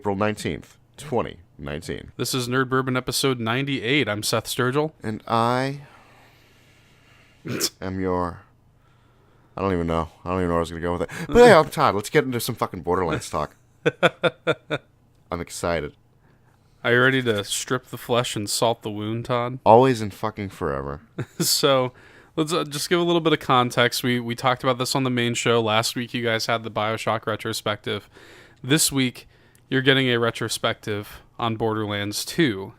April 19th, 2019. This is Nerd Bourbon episode 98. I'm Seth Sturgill. And I am your... I don't even know where I was going to go with it. But hey, I'm Todd. Let's get into some fucking Borderlands talk. I'm excited. Are you ready to strip the flesh and salt the wound, Todd? Always and fucking forever. So, let's just give a little bit of context. We talked about this on the main show. Last week, you guys had the BioShock retrospective. This week, you're getting a retrospective on Borderlands 2.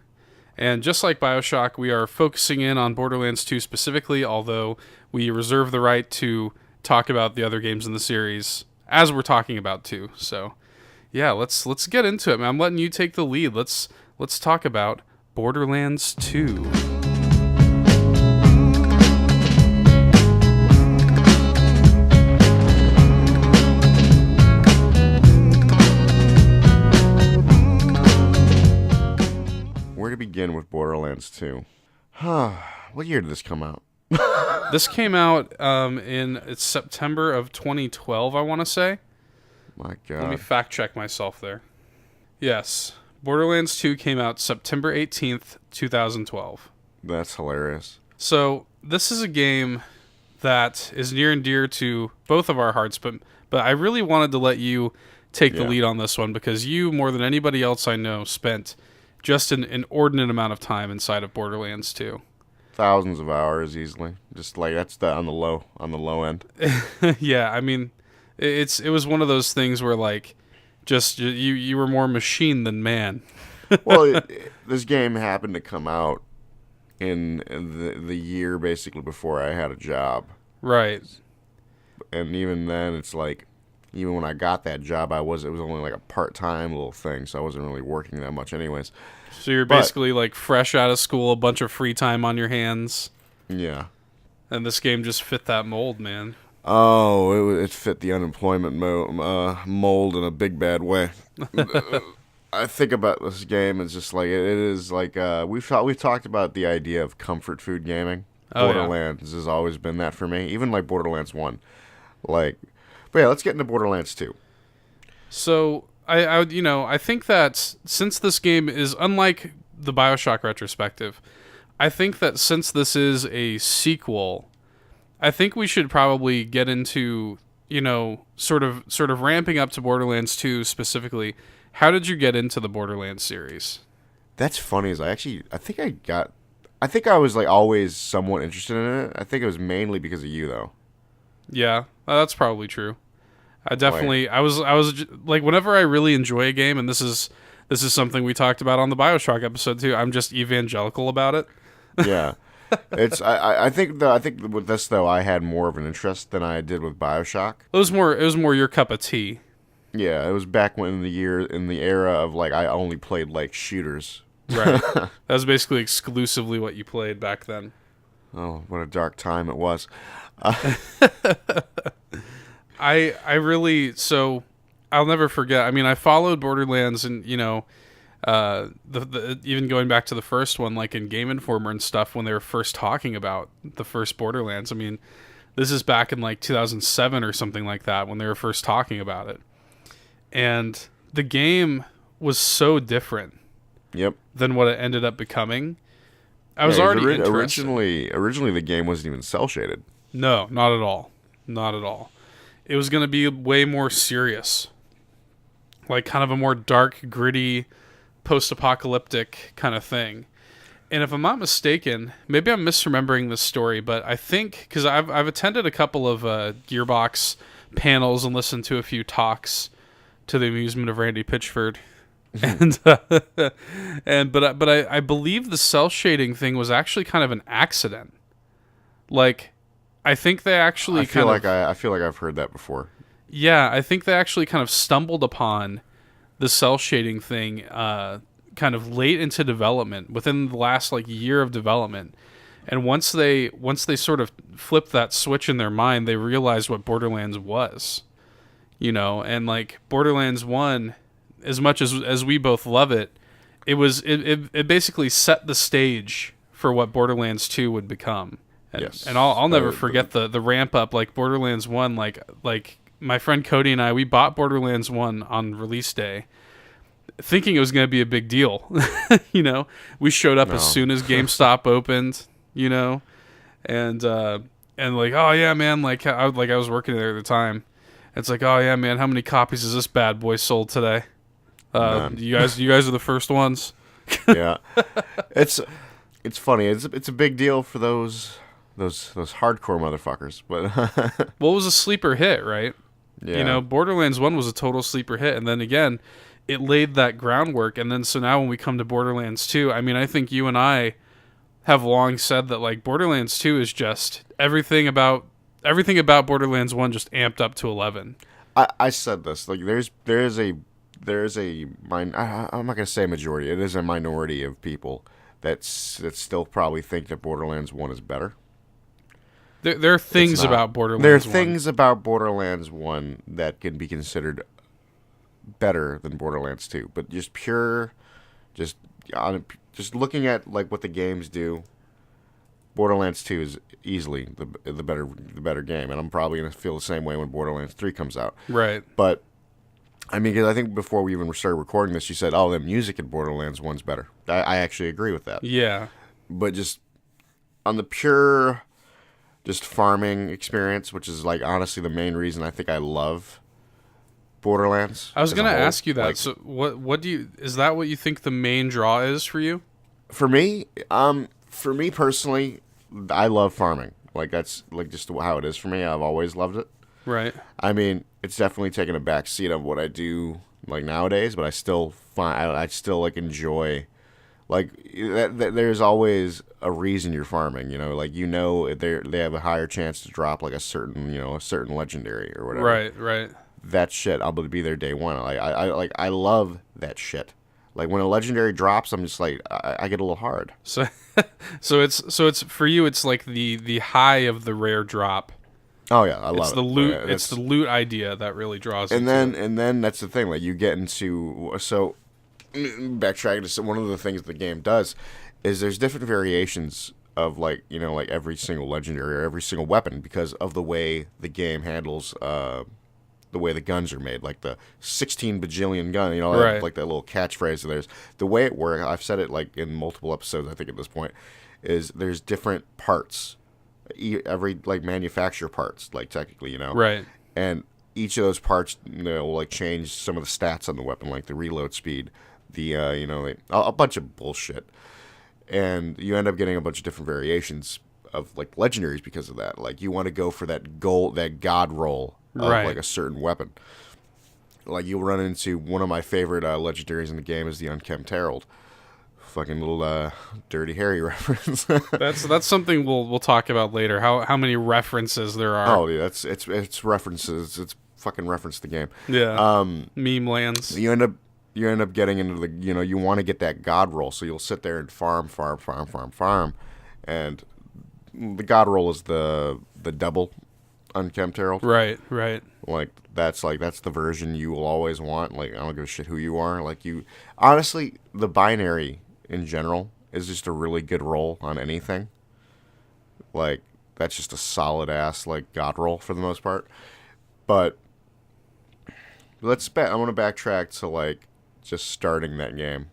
And just like BioShock, we are focusing in on Borderlands 2 specifically, although we reserve the right to talk about the other games in the series as we're talking about 2. So, yeah, let's get into it, man. I'm letting you take the lead. Let's talk about Borderlands 2. Where to begin with Borderlands 2? What year did this come out? This came out in September of 2012, I want to say. My God. Let me fact check myself there. Yes, Borderlands 2 came out September 18th, 2012. That's hilarious. So this is a game that is near and dear to both of our hearts, but I really wanted to let you take the lead on this one because you, more than anybody else I know, spent just an inordinate amount of time inside of Borderlands 2. Thousands of hours easily. Just like that's on the low end. Yeah, I mean, it was one of those things where like just you were more machine than man. Well, this game happened to come out in the year basically before I had a job. Right. And even then, it's like, even when I got that job, it was only like a part-time little thing, so I wasn't really working that much anyways. So you're basically like fresh out of school, a bunch of free time on your hands. Yeah. And this game just fit that mold, man. Oh, it fit the unemployment mold in a big bad way. I think about this game as just like it is like we've talked about the idea of comfort food gaming. Borderlands has always been that for me, even like Borderlands 1. But yeah, let's get into Borderlands 2. So I think that since this game is unlike the BioShock retrospective, I think that since this is a sequel, I think we should probably get into, sort of ramping up to Borderlands 2 specifically. How did you get into the Borderlands series? That's funny. I think I was like always somewhat interested in it. I think it was mainly because of you though. Yeah, that's probably true. I definitely, I was like, whenever I really enjoy a game, and this is something we talked about on the BioShock episode too, I'm just evangelical about it. Yeah. I think with this though, I had more of an interest than I did with BioShock. It was more your cup of tea. Yeah, it was back in the era of like I only played like shooters. Right. That was basically exclusively what you played back then. Oh, what a dark time it was. I really, so I'll never forget. I mean, I followed Borderlands and, the even going back to the first one, like in Game Informer and stuff, when they were first talking about the first Borderlands. I mean, this is back in like 2007 or something like that when they were first talking about it. And the game was so different than what it ended up becoming. I was already interested. Originally the game wasn't even cel-shaded. No, not at all. Not at all. It was going to be way more serious. Like kind of a more dark, gritty, post-apocalyptic kind of thing. And if I'm not mistaken, maybe I'm misremembering this story, but I think, because I've attended a couple of Gearbox panels and listened to a few talks to the amusement of Randy Pitchford. And but I believe the cel shading thing was actually kind of an accident. Like, I think they actually I feel like I've heard that before. Yeah, I think they actually kind of stumbled upon the cel shading thing kind of late into development, within the last like year of development. And once they sort of flipped that switch in their mind, they realized what Borderlands was. And like Borderlands 1, as much as we both love it, it basically set the stage for what Borderlands 2 would become. And, yes. And I'll never forget the ramp up. Like Borderlands 1, like my friend Cody and I, we bought Borderlands 1 on release day. thinking it was going to be a big deal. You know, we showed up as No. soon as GameStop opened, you know, and like, oh yeah, man, like I was working there at the time. It's like, oh yeah, man, how many copies has this bad boy sold today? None. You guys are the first ones. Yeah, it's funny. It's a big deal for those hardcore motherfuckers. But Well, it was a sleeper hit, right? yeah, You know, Borderlands 1 was a total sleeper hit, and then again, it laid that groundwork, and then so now when we come to Borderlands 2, I mean, I think you and I have long said that like Borderlands 2 is just everything about Borderlands 1 just amped up to 11. I said this. Like, I'm not gonna say majority. It is a minority of people that still probably think that Borderlands 1 is better. There are things It's not. about Borderlands There are 1. things about Borderlands 1 that can be considered better than Borderlands 2, but just pure, just just looking at like what the games do, Borderlands 2 is easily the better game, and I'm probably gonna feel the same way when Borderlands 3 comes out. Right. But I mean, 'cause I think before we even started recording this, you said, "Oh, the music in Borderlands 1's better." I actually agree with that. Yeah. But just on the pure, just farming experience, which is like honestly the main reason I think I love Borderlands. I was as going a to whole. ask you that. Like, So what do you is that what you think the main draw is for you? for me personally, I love farming. Like that's like just how it is for me. I've always loved it. Right. I mean, it's definitely taken a back seat of what I do like nowadays, but I still I still like enjoy like there's always a reason you're farming, like they have a higher chance to drop like a certain legendary or whatever. Right, right. That shit, I'm gonna be there day one. I love that shit. Like when a legendary drops, I'm just like I get a little hard. So it's for you it's like the high of the rare drop. Oh yeah, I love It's it. the loot. Yeah, It's the loot idea that really draws. and you then to it. and then that's the thing. Like you get into backtracking to one of the things the game does is there's different variations of like every single legendary or every single weapon because of the way the game handles the way the guns are made, like the 16 bajillion gun, Right. like that little catchphrase of theirs. The way it works, I've said it like in multiple episodes, I think at this point, is there's different parts, every like manufacturer parts, like technically, Right. and each of those parts, will like change some of the stats on the weapon, like the reload speed, the a bunch of bullshit, and you end up getting a bunch of different variations of like legendaries because of that. Like you want to go for that god roll of Right. like a certain weapon. Like you'll run into one of my favorite legendaries in the game is the Unkempt Herald. Fucking little Dirty Harry reference. That's something we'll talk about later. How many references there are. Oh yeah, it's references. It's fucking reference the game. Yeah. Meme lands. You end up getting into the you want to get that god roll, so you'll sit there and farm, and the god roll is the double Unkempt Herald. Right. Right. Like that's the version you will always want. Like I don't give a shit who you are. Like you honestly, the binary in general is just a really good roll on anything. Like that's just a solid ass like god roll for the most part. But I want to backtrack to like just starting that game.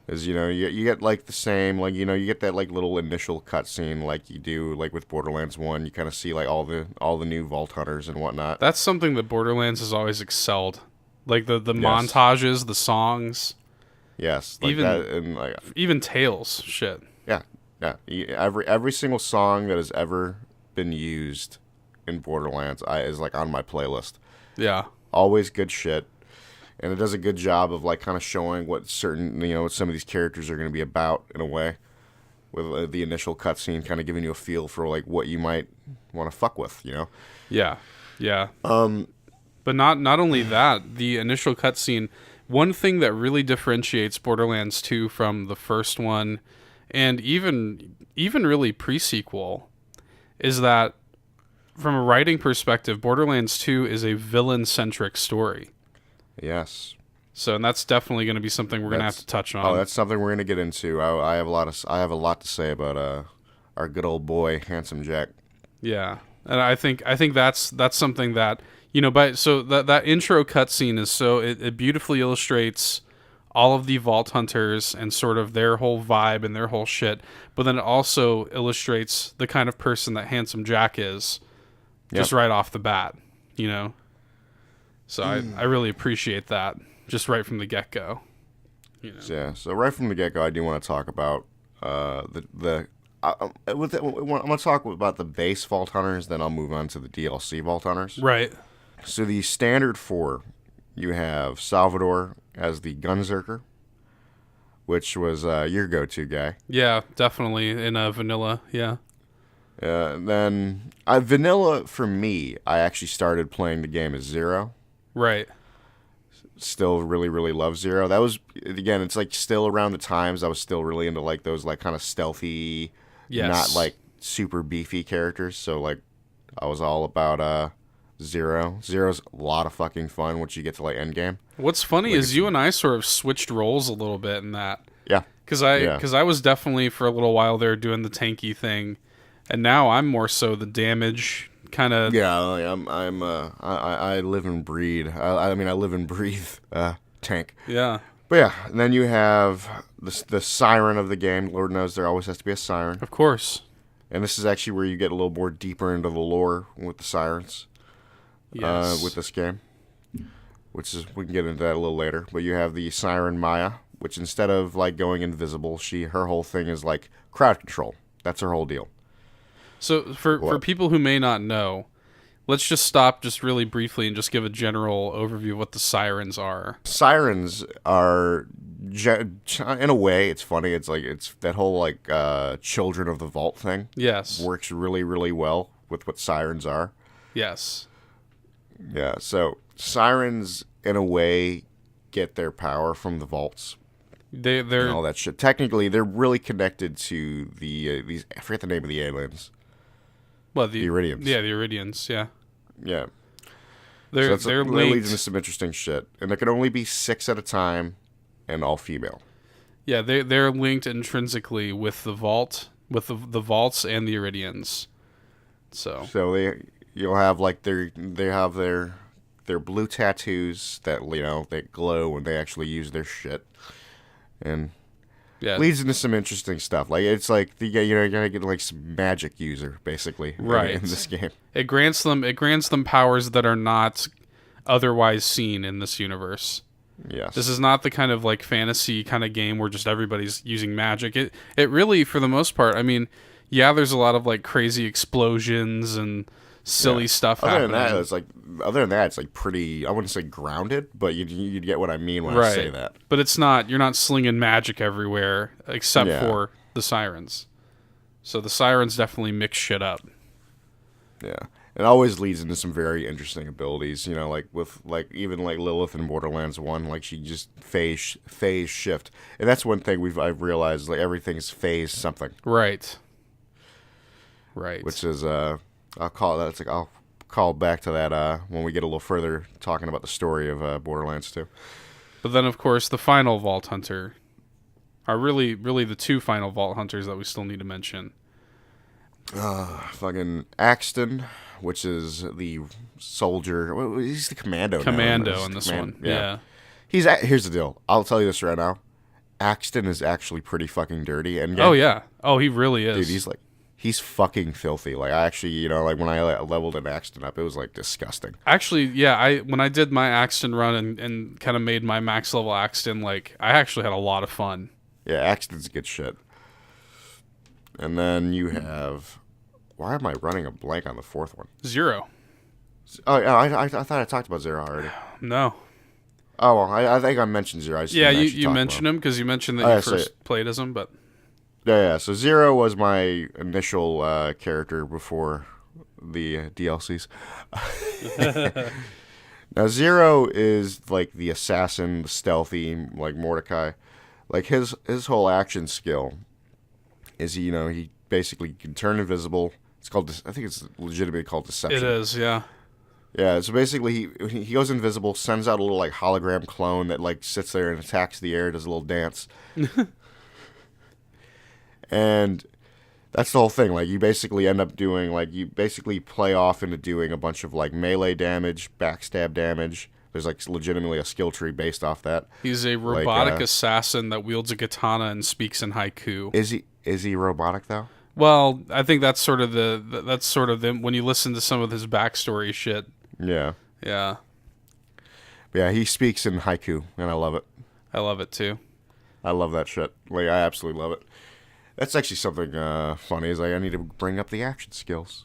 Is you get like the same like you get that like little initial cutscene like you do like with Borderlands 1. You kind of see like all the new Vault Hunters and whatnot. That's something that Borderlands has always excelled. Like the Yes. montages, the songs, Yes, like even that, and like even Tales shit. yeah. Every single song that has ever been used in Borderlands is like on my playlist. Yeah. Always good shit. And it does a good job of like kind of showing what certain what some of these characters are going to be about in a way, with the initial cutscene kind of giving you a feel for like what you might want to fuck with, Yeah. Yeah. But not only that, the initial cutscene, one thing that really differentiates Borderlands 2 from the first one and even really pre-sequel is that from a writing perspective, Borderlands 2 is a villain-centric story. Yes. So, and that's definitely going to be something we're going to have to touch on. Oh, that's something we're going to get into. I have a lot to say about our good old boy, Handsome Jack. Yeah, and I think that's something that that intro cutscene is it beautifully illustrates all of the Vault Hunters and sort of their whole vibe and their whole shit, but then it also illustrates the kind of person that Handsome Jack is just right off the bat, you know? So I really appreciate that just right from the get-go. You know? Yeah, so right from the get-go, I do want to talk about I'm going to talk about the base Vault Hunters, then I'll move on to the DLC Vault Hunters. Right. So the standard 4, you have Salvador as the Gunzerker, which was your go-to guy. Yeah, definitely in vanilla, yeah. Then vanilla, for me, I actually started playing the game as Zero. Right. Still really, really love Zero. That was, again, it's like still around the times I was still really into like those like kind of stealthy, not like super beefy characters. So like I was all about Zero. Zero's a lot of fucking fun once you get to like endgame. What's funny is you and I sort of switched roles a little bit in that. Yeah. Because I was definitely for a little while there doing the tanky thing, and now I'm more so the damage kind of. Yeah, I live and breed. I mean, I live and breathe tank. Yeah. But yeah, and then you have the siren of the game. Lord knows there always has to be a siren. Of course. And this is actually where you get a little more deeper into the lore with the sirens. Yes. With this game, which is, we can get into that a little later. But you have the siren Maya, which instead of like going invisible, her whole thing is like crowd control. That's her whole deal. So for people who may not know, let's just stop just really briefly and just give a general overview of what the sirens are. Sirens are, in a way, it's funny. It's like it's that whole like Children of the Vault thing. Yes. Works really, really well with what sirens are. Yes. Yeah, so sirens, in a way, get their power from the vaults. They're and all that shit. Technically, they're really connected to these. I forget the name of the aliens. Well, the Iridians. Yeah, the Iridians. Yeah. Yeah. They're That linked. leads into some interesting shit, and there can only be 6 at a time, and all female. Yeah, they're linked intrinsically with the vault, with the vaults and the Iridians. So you'll have like they have their blue tattoos that that glow when they actually use their shit, and leads into some interesting stuff. Like it's like you're gonna get like some magic user basically in this game. It grants them powers that are not otherwise seen in this universe. Yes. This is not the kind of like fantasy kind of game where just everybody's using magic. It really, for the most part, I mean, yeah, there's a lot of like crazy explosions and silly stuff happening. Other than that, it's like pretty, I wouldn't say grounded, but you'd get what I mean when I say that. But you're not slinging magic everywhere except for the sirens. So the sirens definitely mix shit up. Yeah. It always leads into some very interesting abilities, like with like even like Lilith in Borderlands 1, like she just phase shift. And that's one thing I've realized, like everything's phase something. Right. Which is I'll call back to that when we get a little further talking about the story of Borderlands 2. But then, of course, the final Vault Hunter are really the 2 final Vault Hunters that we still need to mention. Fucking Axton, which is the soldier. He's the commando. Commando in this one. Yeah. Here's the deal. I'll tell you this right now. Axton is actually pretty fucking dirty. And oh yeah. Oh, he really is. Dude, he's fucking filthy. Like I actually, like when I leveled an Axton up, it was like disgusting. Actually, yeah. When I did my Axton run and kind of made my max level Axton, like I actually had a lot of fun. Yeah, Axton's good shit. And then you have, why am I running a blank on the 4th one? Zero. Oh yeah, I thought I talked about Zero already. No. Oh well, I think I mentioned Zero. You mentioned him because you mentioned that you first played as him, but. Yeah. So Zero was my initial character before the DLCs. Now Zero is like the assassin, the stealthy, like Mordecai. Like his whole action skill is he basically can turn invisible. It's called, I think it's legitimately called deception. It is, yeah. Yeah, so basically he goes invisible, sends out a little like hologram clone that like sits there and attacks the air, does a little dance. And that's the whole thing. Like you basically end up doing you basically play off into doing a bunch of like melee damage, backstab damage, There's like legitimately a skill tree based off that. He's a robotic assassin that wields a katana and speaks in haiku. Is he robotic though? Well, I think that's sort of the when you listen to some of his backstory shit. Yeah. Yeah. Yeah, he speaks in haiku, and I love it. I love it too. I love that shit. Like, I absolutely love it. That's actually something funny. Is like I need to bring up the action skills.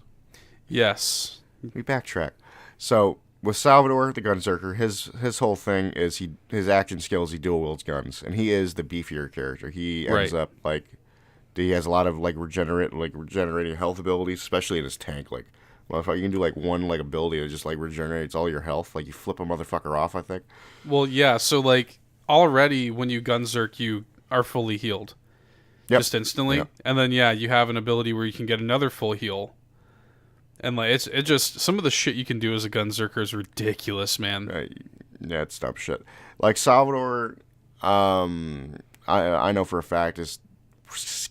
Yes. We backtrack. So with Salvador, the Gunzerker, his whole thing is his action skills. He dual wields guns, and he is the beefier character. He ends up like he has a lot of like regenerating health abilities, especially in his tank. Like, well, if you can do like one like ability that just like regenerates all your health, like you flip a motherfucker off. I think. Well, yeah. So like already when you Gunzerk, you are fully healed, just instantly, and then you have an ability where you can get another full heal. And like it just some of the shit you can do as a Gunzerker is ridiculous, man. Yeah, it's dumb shit. Like Salvador, I know for a fact is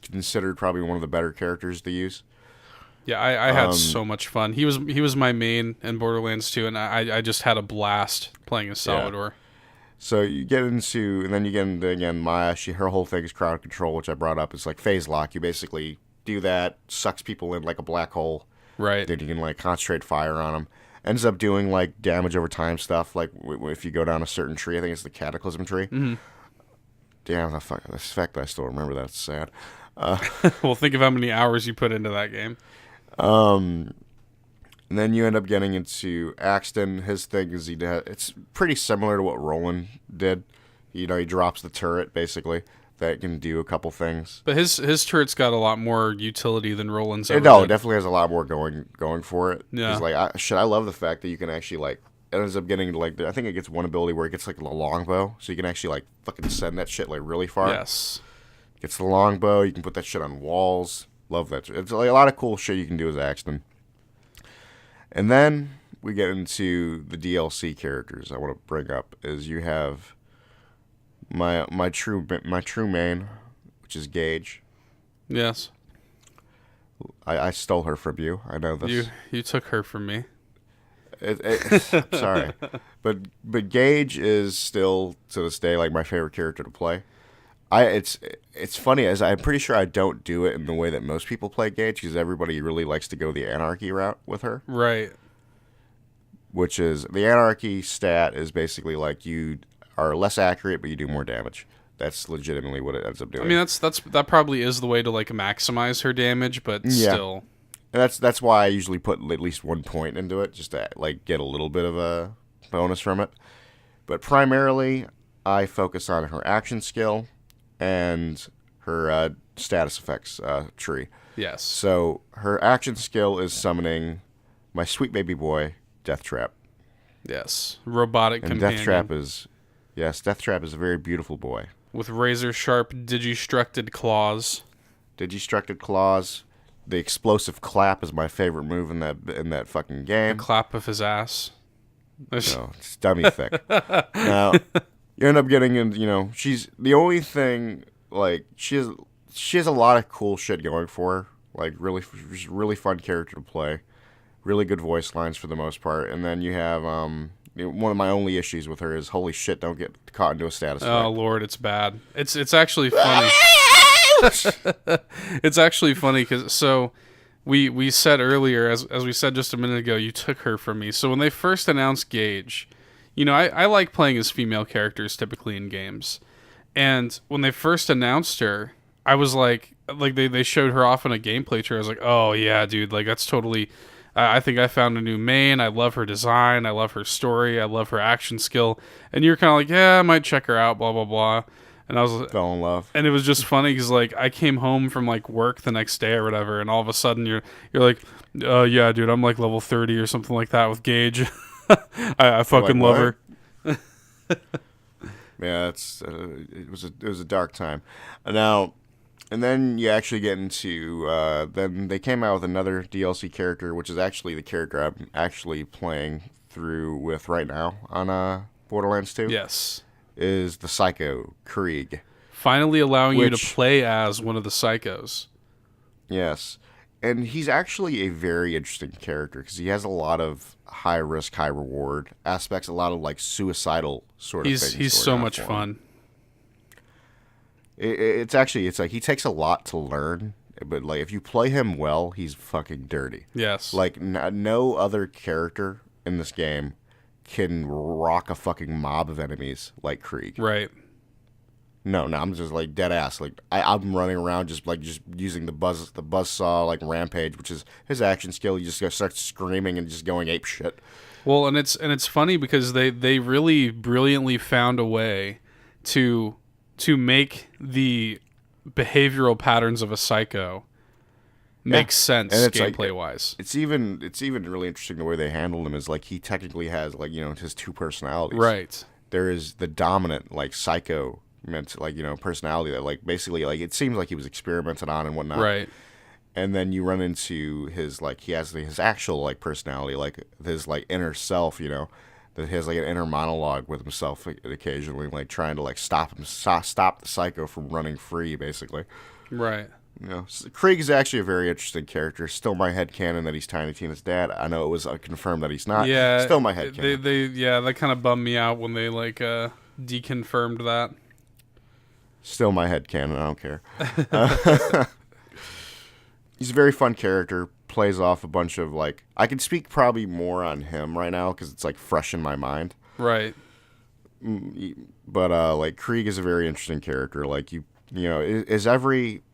considered probably one of the better characters to use. Yeah, I had so much fun. He was my main in Borderlands 2, and I just had a blast playing as Salvador. Yeah. So you get into, and then you get into again Maya. Her whole thing is crowd control, which I brought up. It's like phase lock. You basically do that, sucks people in like a black hole. Right. Then you can like concentrate fire on them. Ends up doing like damage over time stuff. Like if you go down a certain tree, I think it's the Cataclysm tree. Mm-hmm. Damn, the fact that I still remember that's sad. Well, think of how many hours you put into that game. And then you end up getting into Axton. His thing is it's pretty similar to what Roland did. You know, he drops the turret basically that can do a couple things. But his turret's got a lot more utility than Roland's ever No, did. it definitely has a lot more going for it. Yeah. Like I love the fact that you can actually like. It ends up getting like I think it gets one ability where it gets like a longbow, so you can actually like fucking send that shit like really far. Yes. Gets the longbow. You can put that shit on walls. Love that. It's like a lot of cool shit you can do as Axton. And then we get into the DLC characters. I want to bring up is you have my true main, which is Gage. Yes. I stole her from you. I know this. You took her from me. Sorry, but Gage is still to this day like my favorite character to play. It's funny as I'm pretty sure I don't do it in the way that most people play Gage because everybody really likes to go the Anarchy route with her. Right. Which is the Anarchy stat is basically like you are less accurate but you do more damage. That's legitimately what it ends up doing. I mean that probably is the way to like maximize her damage, but still. And that's why I usually put at least 1 point into it, just to like get a little bit of a bonus from it. But primarily, I focus on her action skill and her status effects tree. Yes. So her action skill is summoning my sweet baby boy, Death Trap. Yes. Robotic and companion. Death Trap is a very beautiful boy. With razor sharp digistructed claws. Digistructed claws. The explosive clap is my favorite move in that fucking game. The clap of his ass. No, it's dummy thick. Now, you end up getting in, she's the only thing, like, she has a lot of cool shit going for her. Like, really fun character to play. Really good voice lines for the most part. And then you have, one of my only issues with her is, holy shit, don't get caught into a status fight. Oh, Lord, it's bad. It's actually funny. It's actually funny because we said earlier, as we said just a minute ago, you took her from me. So when they first announced Gage, I like playing as female characters typically in games, and when they first announced her, I was like they showed her off in a gameplay trailer. I was like, oh yeah, dude, like that's totally. I think I found a new main. I love her design. I love her story. I love her action skill. And you're kind of like, yeah, I might check her out. Blah blah blah. And I was fell in love, and it was just funny because like I came home from like work the next day or whatever, and all of a sudden you're like, yeah, dude, I'm like level 30 or something like that with Gage. I fucking love her. Yeah, it was a dark time. Now, and then you actually get into then they came out with another DLC character, which is actually the character I'm actually playing through with right now on Borderlands 2. Yes. Is the Psycho Krieg. Finally allowing you to play as one of the psychos. Yes. and he's actually a very interesting character because he has a lot of high risk, high reward aspects, a lot of like suicidal sort of things. He's so much fun. It's like he takes a lot to learn, but like if you play him well, he's fucking dirty. Yes. Like no other character in this game can rock a fucking mob of enemies like Krieg. Right. No, I'm just like dead ass. Like I'm running around just using the buzzsaw like rampage, which is his action skill. You just start screaming and just going ape shit. Well, and it's funny because they really brilliantly found a way to make the behavioral patterns of a psycho make sense gameplay wise. It's even really interesting the way they handled him is like he technically has like his two personalities. Right. There is the dominant like psycho personality that like basically like it seems like he was experimented on and whatnot. Right. And then you run into his like he has his actual like personality, like his like inner self, that has like an inner monologue with himself occasionally, like trying to like stop the psycho from running free, basically. Right. Krieg is actually a very interesting character. Still my headcanon that he's Tiny Tina's dad. I know it was confirmed that he's not. Yeah. Still my headcanon. That kind of bummed me out when they like deconfirmed that. Still my headcanon. I don't care. He's a very fun character. Plays off a bunch of like I can speak probably more on him right now because it's like fresh in my mind. Right. But like Krieg is a very interesting character. Like this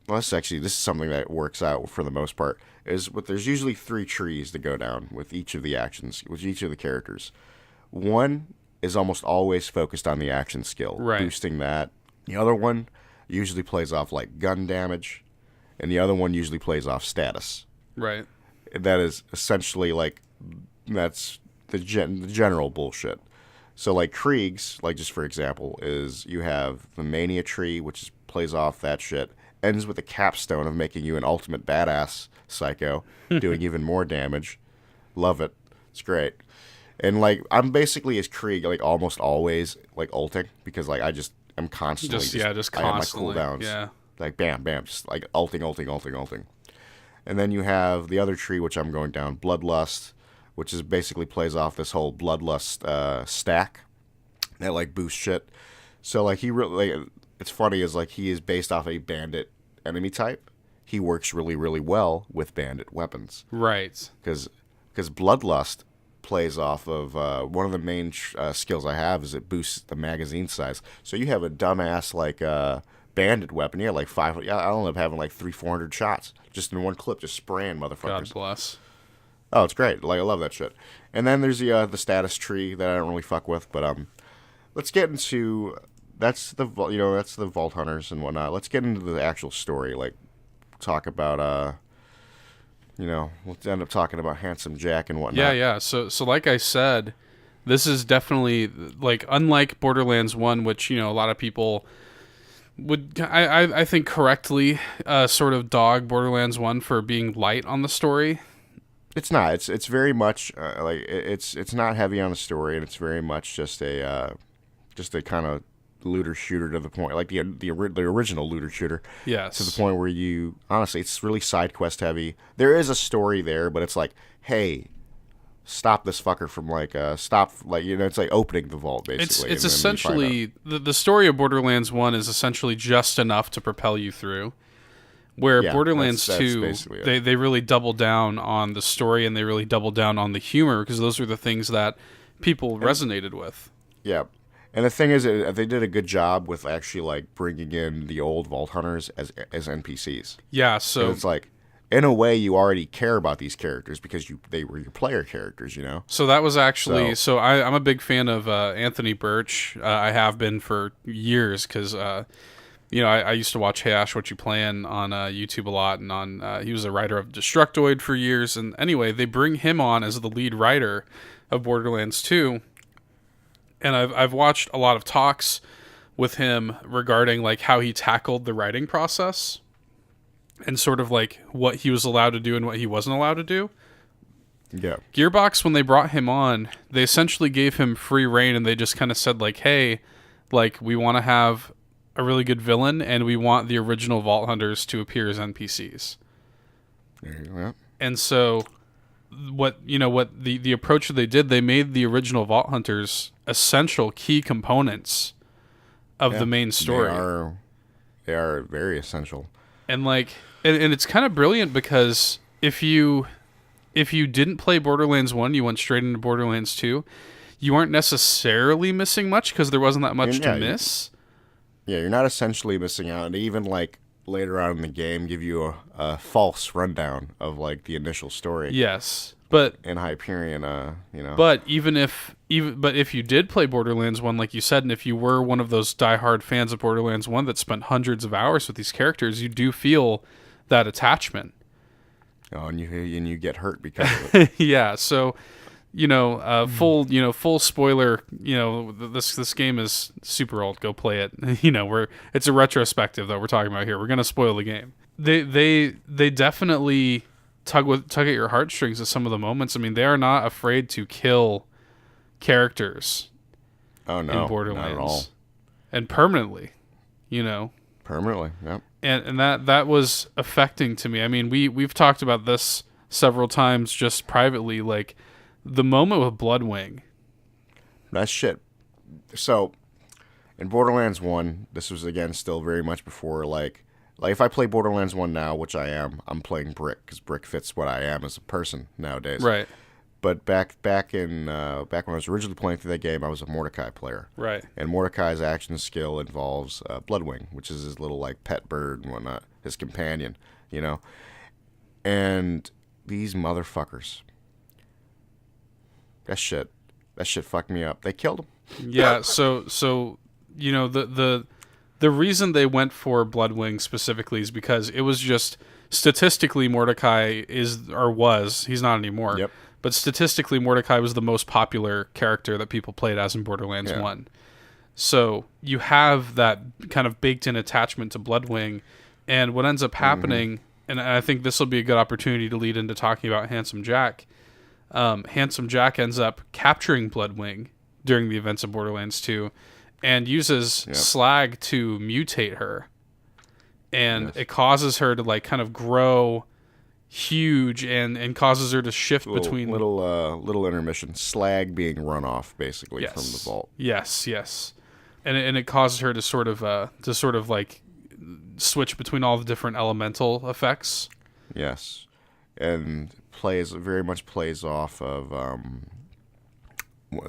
is something that works out for the most part. There's usually 3 trees to go down with each of the actions, with each of the characters. One is almost always focused on the action skill, right, boosting that. The other one usually plays off like gun damage, and the other one usually plays off status. Right. That is essentially like that's the general bullshit. So like Krieg's, like just for example, is you have the mania tree, which plays off that shit, ends with a capstone of making you an ultimate badass psycho, doing even more damage. Love it. It's great. And like I'm basically as Krieg like almost always like ulting because like I'm constantly just constantly. I have my cooldowns. Yeah. Like bam, bam, just like ulting. And then you have the other tree, which I'm going down, Bloodlust, which is basically plays off this whole Bloodlust stack that like boosts shit. So like he really, like, it's funny is like he is based off a bandit enemy type. He works really, really well with bandit weapons. Right. Because Bloodlust plays off of one of the main skills I have is it boosts the magazine size. So you have a dumbass like bandit weapon. You have like 5. I'll end up having like 300-400 shots just in one clip, just spraying motherfuckers. God bless. Oh, it's great. Like I love that shit. And then there's the status tree that I don't really fuck with. But let's get into that's the Vault Hunters and whatnot. Let's get into the actual story. Like talk about we'll end up talking about Handsome Jack and whatnot. Yeah. So like I said, this is definitely like unlike Borderlands 1, which a lot of people would I think correctly sort of dog Borderlands 1 for being light on the story. It's not. It's very much like it's not heavy on the story, and it's very much just a kind of looter shooter to the point, like the original looter shooter. Yes. To the point where you honestly, it's really side quest heavy. There is a story there, but it's like, hey, stop this fucker from it's like opening the vault basically. It's essentially the story of Borderlands 1 is essentially just enough to propel you through. Where Borderlands 2, they really double down on the story and they really double down on the humor because those are the things that people resonated with. Yeah. And the thing is, they did a good job with actually like bringing in the old Vault Hunters as NPCs. Yeah, so it's like, in a way, you already care about these characters because they were your player characters, So that was actually I'm a big fan of Anthony Birch. I have been for years because I used to watch Hey Ash, What You Playin' on YouTube a lot, and he was a writer of Destructoid for years. And anyway, they bring him on as the lead writer of Borderlands 2. And I've watched a lot of talks with him regarding like how he tackled the writing process and sort of like what he was allowed to do and what he wasn't allowed to do. Yeah. Gearbox, when they brought him on, they essentially gave him free reign and they just kind of said like, hey, like we want to have a really good villain and we want the original Vault Hunters to appear as NPCs. There you go. Yeah. And so what the approach that they did, they made the original Vault Hunters essential key components of the main story. They are very essential. And like and it's kind of brilliant because if you didn't play Borderlands 1, you went straight into Borderlands 2, you aren't necessarily missing much because there wasn't that much to miss. Yeah, you're not essentially missing out. And even like later on in the game give you a false rundown of like the initial story. Yes. But in Hyperion, But if you did play Borderlands 1, like you said, and if you were one of those diehard fans of Borderlands 1 that spent hundreds of hours with these characters, you do feel that attachment. Oh, and you get hurt because of it. Yeah, so full spoiler, this game is super old. Go play it. It's a retrospective that we're talking about here. We're going to spoil the game. They definitely tug at your heartstrings at some of the moments. I mean, they are not afraid to kill characters. Oh no, in Borderlands, not at all. And permanently, Permanently, yep. And that was affecting to me. I mean, we've talked about this several times just privately, like the moment with Bloodwing. That shit. So, in Borderlands 1, this was again still very much before like if I play Borderlands 1 now, which I am, I'm playing Brick because Brick fits what I am as a person nowadays. Right. But back when I was originally playing through that game, I was a Mordecai player. Right. And Mordecai's action skill involves Bloodwing, which is his little like pet bird and whatnot, his companion, And these motherfuckers, that shit fucked me up. They killed him. Yeah. So the reason they went for Bloodwing specifically is because it was just statistically Mordecai he's not anymore. Yep. But statistically, Mordecai was the most popular character that people played as in Borderlands 1. So you have that kind of baked-in attachment to Bloodwing. And what ends up happening, and I think this will be a good opportunity to lead into talking about Handsome Jack. Handsome Jack ends up capturing Bloodwing during the events of Borderlands 2 and uses Slag to mutate her. And it causes her to like kind of grow huge and causes her to shift between little intermission, Slag being run off basically from the vault. Yes, and it causes her to sort of like switch between all the different elemental effects. Yes, and very much plays off of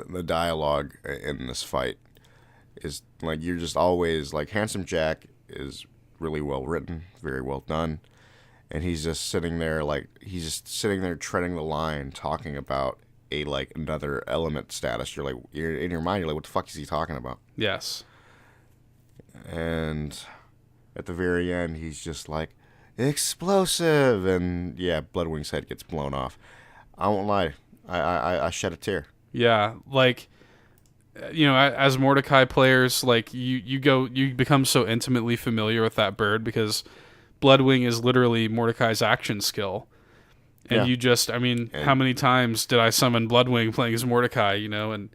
the dialogue in this fight. Is like you're just always like Handsome Jack is really well written, very well done. And he's just sitting there treading the line, talking about another element status. You're in your mind, you're like, what the fuck is he talking about? Yes. And at the very end, he's just like, explosive, and Bloodwing's head gets blown off. I won't lie, I shed a tear. Yeah, like, as Mordecai players, like you become so intimately familiar with that bird because Bloodwing is literally Mordecai's action skill. And you just, how many times did I summon Bloodwing playing as Mordecai, and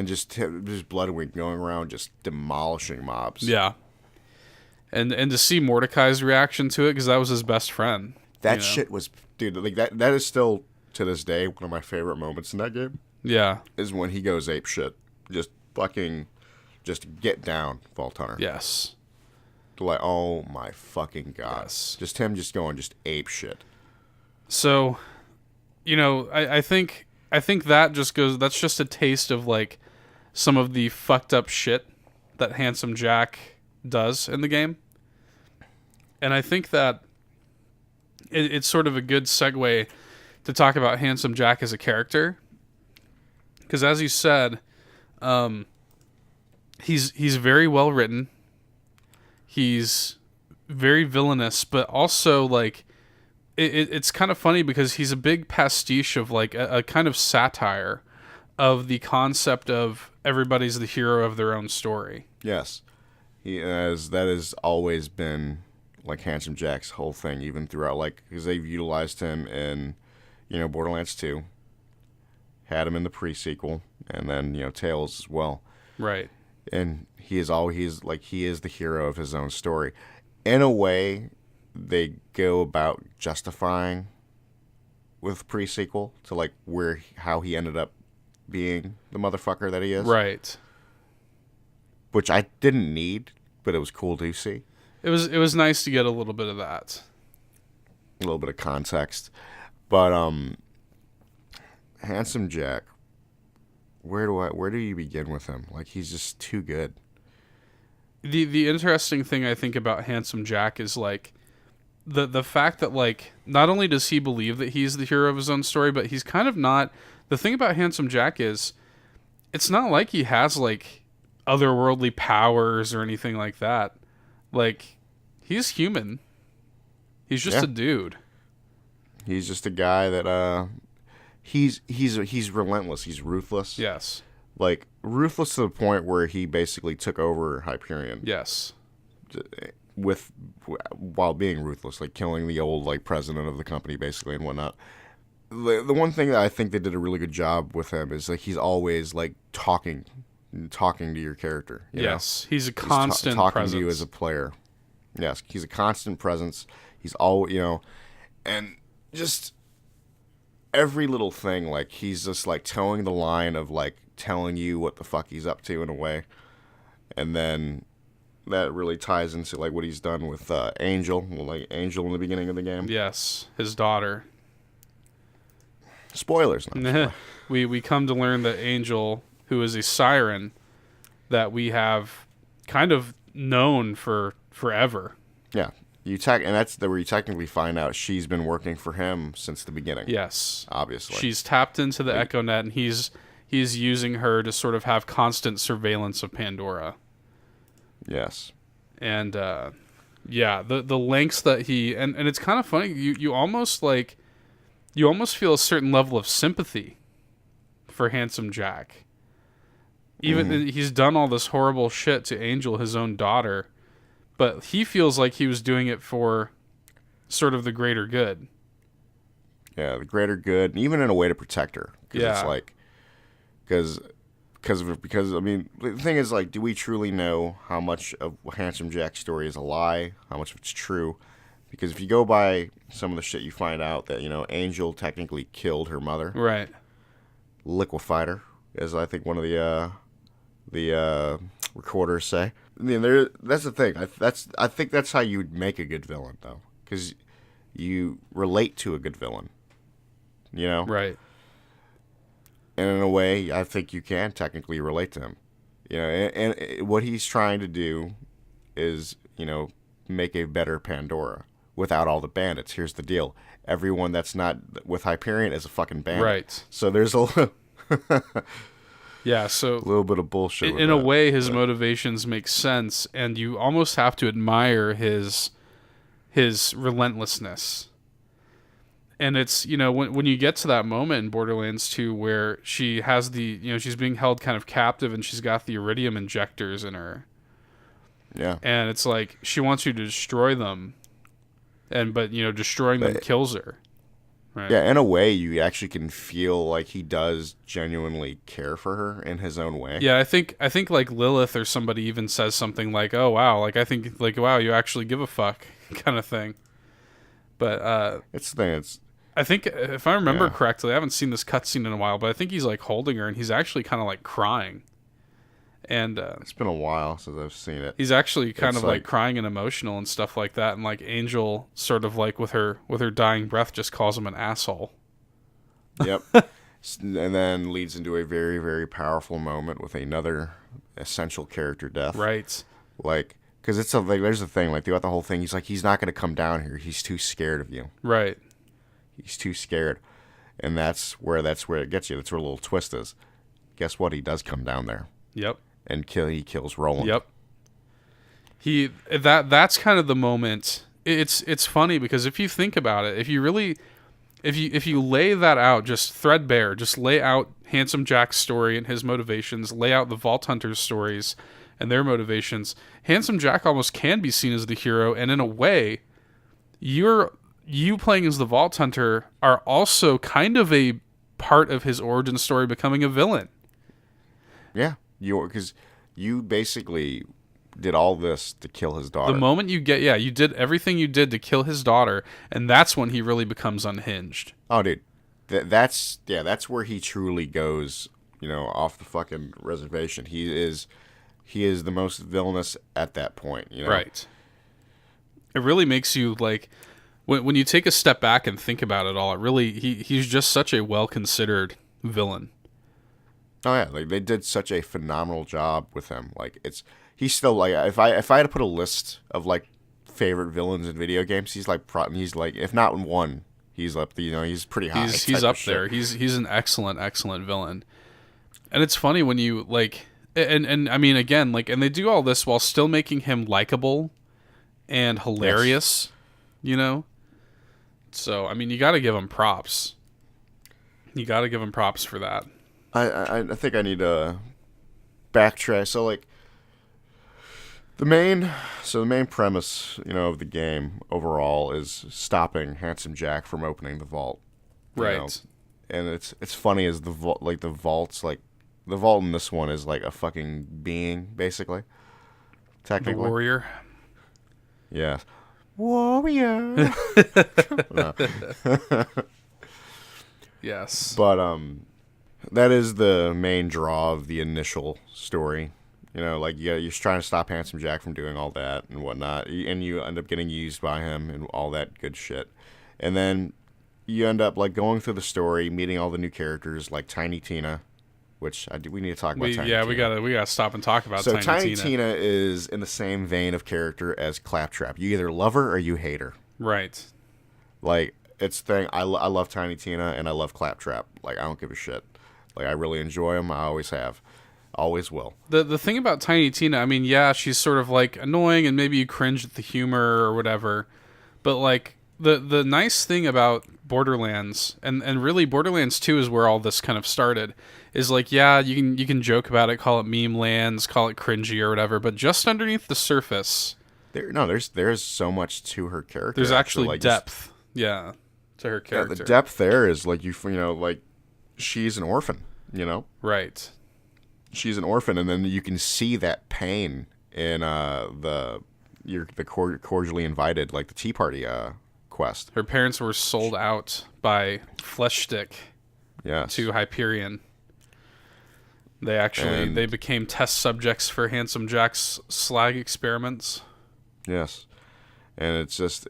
just Bloodwing going around just demolishing mobs. Yeah. And to see Mordecai's reaction to it, because that was his best friend. That shit was, dude, like that is still, to this day, one of my favorite moments in that game. Yeah. Is when he goes ape shit. Just get down, Vault Hunter. Yes. Like, oh my fucking god. Yes. Just him going ape shit. So, I think that just goes, that's just a taste of like some of the fucked up shit that Handsome Jack does in the game. And I think that it's sort of a good segue to talk about Handsome Jack as a character. Because as you said, he's very well written. He's very villainous, but also like it's kind of funny because he's a big pastiche of like a kind of satire of the concept of everybody's the hero of their own story. Yes, that has always been like Handsome Jack's whole thing, even throughout, like, because they've utilized him in Borderlands 2, had him in the pre-sequel, and then Tales as well. Right. And he is the hero of his own story. In a way, they go about justifying with pre-sequel to like how he ended up being the motherfucker that he is. Right. Which I didn't need, but it was cool to see. It was nice to get a little bit of that. A little bit of context. But Handsome Jack, where do you begin with him? Like, he's just too good. The interesting thing I think about Handsome Jack is like the fact that like not only does he believe that he's the hero of his own story, but he's kind of not. The thing about Handsome Jack is it's not like he has like otherworldly powers or anything like that. Like, he's human. He's just a dude. He's just a guy that he's relentless. He's ruthless. Yes. Like, ruthless to the point where he basically took over Hyperion. Yes. While being ruthless, like killing the old like president of the company basically and whatnot. The one thing that I think they did a really good job with him is like he's always like talking to your character. Yes, he's a constant talking presence. to you as a player. Yes, he's a constant presence. He's all and just every little thing, like he's just like towing the line of like telling you what the fuck he's up to in a way, and then that really ties into like what he's done with Angel, like Angel in the beginning of the game. Yes, his daughter. Spoilers. We come to learn that Angel, who is a siren that we have kind of known for forever. Yeah, and that's where you technically find out she's been working for him since the beginning. Yes, obviously. She's tapped into the Echo Net, and he's using her to sort of have constant surveillance of Pandora. Yes. And the lengths that he and it's kind of funny. You almost feel a certain level of sympathy for Handsome Jack. Even he's done all this horrible shit to Angel, his own daughter, but he feels like he was doing it for sort of the greater good. Yeah, the greater good, and even in a way to protect her. Yeah. It's like, because I mean, the thing is, like, do we truly know how much of Handsome Jack's story is a lie? How much of it's true? Because if you go by some of the shit, you find out that, Angel technically killed her mother. Right. Liquefied her, as I think one of the recorders say. I mean, that's the thing. I think that's how you make a good villain, though. Because you relate to a good villain. Right. And in a way, I think you can technically relate to him. And what he's trying to do is, make a better Pandora without all the bandits. Here's the deal. Everyone that's not with Hyperion is a fucking bandit. Right. So there's a yeah, so a little bit of bullshit. In a way, his motivations make sense, and you almost have to admire his relentlessness. And it's, when you get to that moment in Borderlands 2 where she has she's being held kind of captive and she's got the iridium injectors in her. Yeah. And it's like she wants you to destroy them. But destroying them kills her. Right? Yeah, in a way you actually can feel like he does genuinely care for her in his own way. Yeah, I think like Lilith or somebody even says something like, "Oh wow, like I think like wow, you actually give a fuck," kind of thing. But it's the thing. I think if I remember correctly, I haven't seen this cutscene in a while, but I think he's like holding her and he's actually kind of like crying. And it's been a while since I've seen it. He's actually kind of like crying and emotional and stuff like that. And like Angel, sort of like with her dying breath, just calls him an asshole. Yep. And then leads into a very, very powerful moment with another essential character death. Right. Like, because it's there's the thing, like throughout the whole thing, he's not going to come down here. He's too scared of you. Right. He's too scared. And that's where it gets you. That's where a little twist is. Guess what? He does come down there. Yep. And he kills Roland. Yep. That's kind of the moment. It's funny because if you think about it, if you lay that out just threadbare, just lay out Handsome Jack's story and his motivations, lay out the Vault Hunters' stories and their motivations, Handsome Jack almost can be seen as the hero, and in a way, you playing as the Vault Hunter are also kind of a part of his origin story becoming a villain. Yeah. Because you basically did all this to kill his daughter. The moment you did everything you did to kill his daughter, and that's when he really becomes unhinged. Oh, dude, that's where he truly goes, off the fucking reservation. He is the most villainous at that point, Right. It really makes you like when you take a step back and think about it all. It really he's just such a well considered villain. Oh yeah, like they did such a phenomenal job with him. Like he's still like if I had to put a list of like favorite villains in video games, he's like if not one, he's up. He's pretty high. He's up there. He's an excellent villain. And it's funny when you like and I mean again like and they do all this while still making him likable and hilarious, So I mean you got to give him props. You got to give him props for that. I think I need to backtrack. So like the main premise, of the game overall is stopping Handsome Jack from opening the vault. Right. And it's funny as the vault the vault in this one is like a fucking being basically. Technically. The warrior. Yeah. Warrior. Yes. But that is the main draw of the initial story. You're trying to stop Handsome Jack from doing all that and whatnot, and you end up getting used by him and all that good shit. And then you end up like going through the story, meeting all the new characters like Tiny Tina, which we need to talk about. Tiny Tina. we gotta stop and talk about. So Tiny Tina is in the same vein of character as Claptrap. You either love her or you hate her. Right. Like it's the thing. I love Tiny Tina and I love Claptrap. Like I don't give a shit. Like I really enjoy them. I always have. Always will. The thing about Tiny Tina, I mean, yeah, she's sort of like annoying and maybe you cringe at the humor or whatever. But like the nice thing about Borderlands and really Borderlands 2 is where all this kind of started. Is like, yeah, you can joke about it, call it meme lands, call it cringy or whatever, but just underneath the surface there's so much to her character. There's actually like depth. To her character. Yeah, the depth there is like like she's an orphan, Right. She's an orphan, and then you can see that pain in the cordially invited, like the Tea Party quest. Her parents were sold out by Fleshstick to Hyperion. They became test subjects for Handsome Jack's slag experiments. Yes. And it's just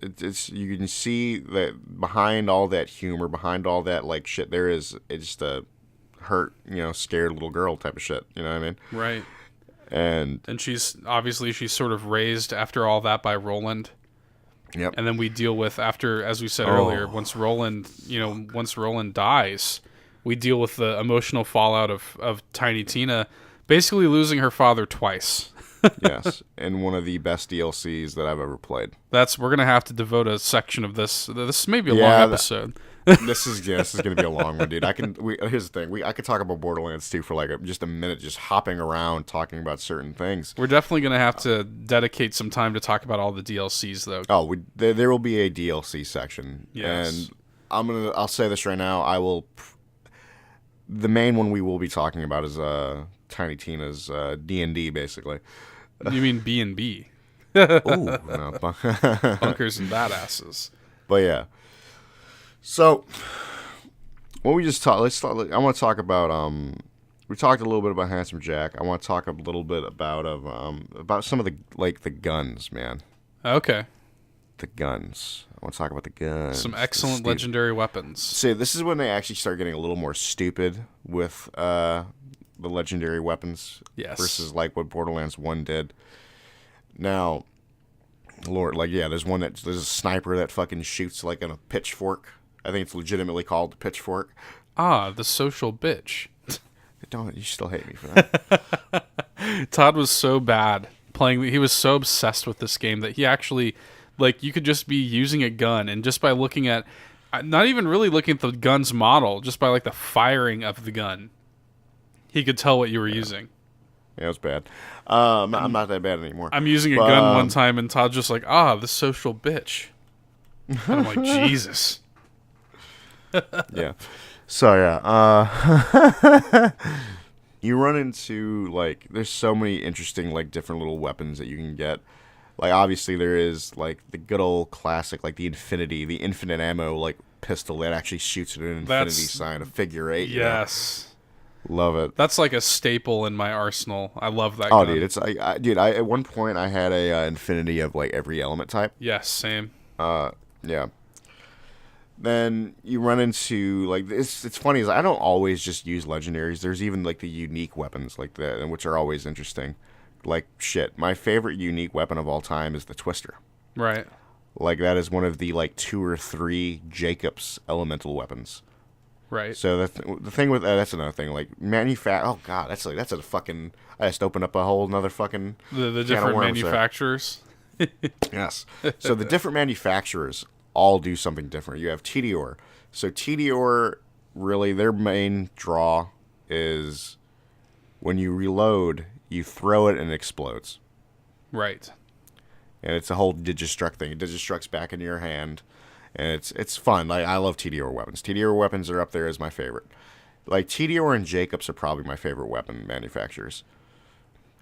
you can see that behind all that humor, behind all that like shit, it's just a hurt, scared little girl type of shit. You know what I mean? Right. And she's sort of raised after all that by Roland. Yep. And then we deal with after, as we said earlier, once Roland dies, we deal with the emotional fallout of Tiny Tina basically losing her father twice. Yes, and one of the best DLCs that I've ever played. We're gonna have to devote a section of this. This may be a long episode. This is gonna be a long one, dude. Here's the thing. I could talk about Borderlands 2 for like just a minute, just hopping around talking about certain things. We're definitely gonna have to dedicate some time to talk about all the DLCs, though. Oh, there will be a DLC section. Yes. And I'll say this right now. The main one we will be talking about is Tiny Tina's D&D, basically. You mean B&B? Ooh, no. Bunkers and badasses. But yeah. So, what we just talked. I want to talk about. We talked a little bit about Handsome Jack. I want to talk a little bit about some of the guns, man. Okay. The guns. I want to talk about the guns. Some excellent legendary weapons. See, this is when they actually start getting a little more stupid with the legendary weapons. Yes. Versus like what Borderlands 1 did. Now, Lord, there's a sniper that fucking shoots like a pitchfork. I think it's legitimately called the pitchfork. Ah, the social bitch. You still hate me for that. Todd was so bad playing. He was so obsessed with this game that he actually, you could just be using a gun, and just by looking at, not even really looking at the gun's model, just by the firing of the gun, he could tell what you were using. Yeah, it was bad. I'm not that bad anymore. I'm using a gun one time, and Todd's just like, the social bitch. And I'm like, Jesus. Yeah. So, yeah. you run into like there's so many interesting like different little weapons that you can get. Like obviously there is like the good old classic like the infinite ammo like pistol that actually shoots at an infinity sign, a figure eight. Yes. Love it. That's like a staple in my arsenal. I love that Oh, gun. dude, I at one point I had a infinity of like every element type. Yes, same. Yeah. Then you run into like it's funny is I don't always just use legendaries. There's even like the unique weapons like that, which are always interesting. Like shit, my favorite unique weapon of all time is the Twister. Right. Like that is one of the like 2 or 3 Jacob's elemental weapons. Right. So the thing with that's another thing. Like oh god, that's a fucking. I just opened up a whole another fucking. The different manufacturers. Yes. So the different manufacturers all do something different. You have TDOR. So TDOR really their main draw is when you reload, you throw it and it explodes. Right. And it's a whole Digistruct thing. It Digistructs back into your hand. And it's fun. Like I love TDOR weapons. TDOR weapons are up there as my favorite. Like TDOR and Jacobs are probably my favorite weapon manufacturers.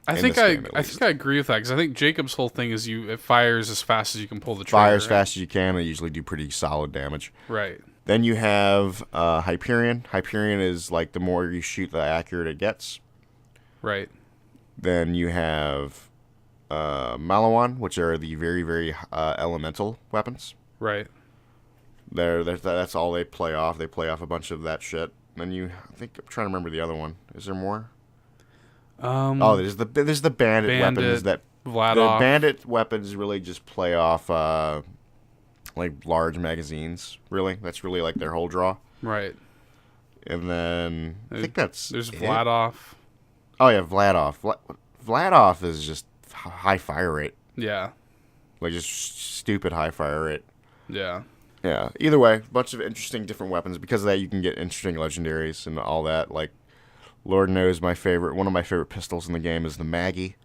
I think I agree with that because I think Jacob's whole thing is it fires as fast as you can pull the trigger. Fire as fast as you can. They usually do pretty solid damage. Right. Then you have Hyperion. Hyperion is like the more you shoot, the accurate it gets. Right. Then you have Malawan, which are the very very elemental weapons. Right. That's all they play off. They play off a bunch of that shit. Then I'm trying to remember the other one. Is there more? There's the bandit weapons that Vladoff. The bandit weapons really just play off like large magazines. Really, that's really like their whole draw. Right. And then I think there's Vladoff. Oh yeah, Vladoff. Vladoff is just high fire rate. Yeah. Like just stupid high fire rate. Yeah. Yeah. Either way, a bunch of interesting different weapons. Because of that, you can get interesting legendaries and all that. Like, Lord knows one of my favorite pistols in the game is the Maggie,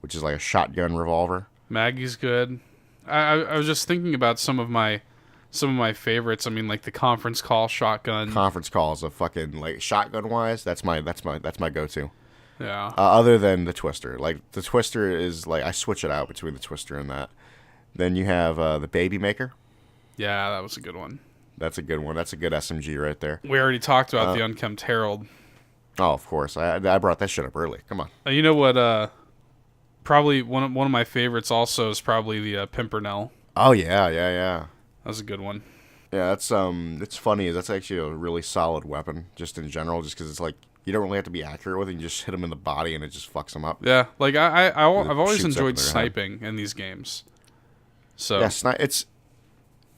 which is like a shotgun revolver. Maggie's good. I was just thinking about some of my favorites. I mean, like the conference call shotgun. Conference call is a fucking like shotgun wise. That's my go-to. Yeah. Other than the Twister, like the Twister is like I switch it out between the Twister and that. Then you have the Baby Maker. Yeah, that was a good one. That's a good one. That's a good SMG right there. We already talked about the Unkempt Herald. Oh, of course. I brought that shit up early. Come on. You know what? Probably one of my favorites also is probably the Pimpernel. Oh yeah. That was a good one. Yeah, that's it's funny. That's actually a really solid weapon, just in general, just because it's like you don't really have to be accurate with it. You just hit them in the body and it just fucks them up. Yeah, like I've always enjoyed sniping in these games. So yeah,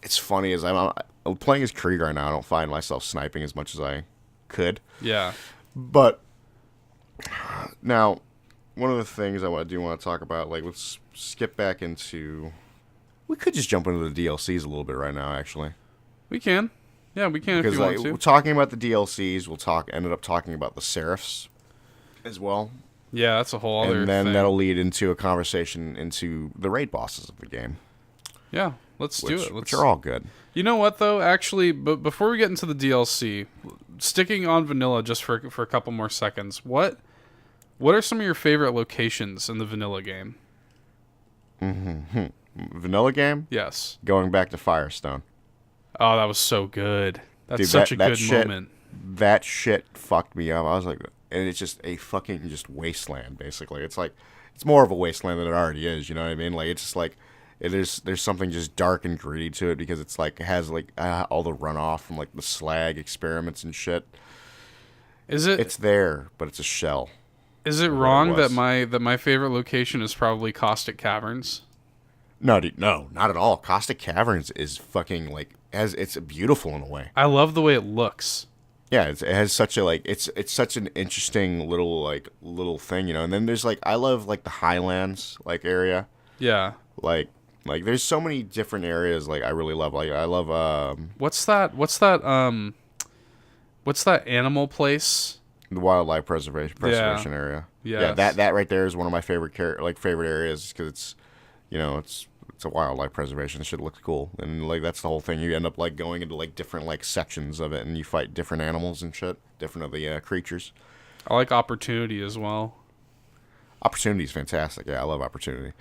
it's funny as I'm playing as Krieg right now. I don't find myself sniping as much as I could. Yeah. But now, one of the things I do want to talk about, like let's skip back into. We could just jump into the DLCs a little bit right now, actually. We can. Yeah, we can if you want to. We're talking about the DLCs. Ended up talking about the Seraphs as well. Yeah, that's a whole other thing. And then thing. That'll lead into a conversation into the raid bosses of the game. Yeah, let's do it. Which are all good. You know what, though? Actually, but before we get into the DLC, sticking on vanilla just for a couple more seconds, what are some of your favorite locations in the vanilla game? Vanilla game? Yes. Going back to Firestone. Oh, that was so good. That's Dude, such a good moment. That shit fucked me up. I was like, and it's just a fucking just wasteland, basically. It's like, it's more of a wasteland than it already is, you know what I mean? Like, it's just like, there's something just dark and gritty to it because it's like, it has like all the runoff from like the slag experiments and shit. It's there, but it's a shell. Is it wrong that my favorite location is probably Caustic Caverns? No, dude, no, not at all. Caustic Caverns is fucking like it's beautiful in a way. I love the way it looks. Yeah, it has such a like it's such an interesting little thing, you know. And then there's like I love like the Highlands like area. Yeah. Like there's so many different areas like I really love. Like I love What's that animal place? The wildlife preservation area. Yes. Yeah, that right there is one of my favorite areas because it's it's a wildlife preservation. It shit looks cool, and like that's the whole thing. You end up like going into like different like sections of it, and you fight different animals and shit, different of the creatures. I like Opportunity as well. Opportunity is fantastic. Yeah, I love Opportunity.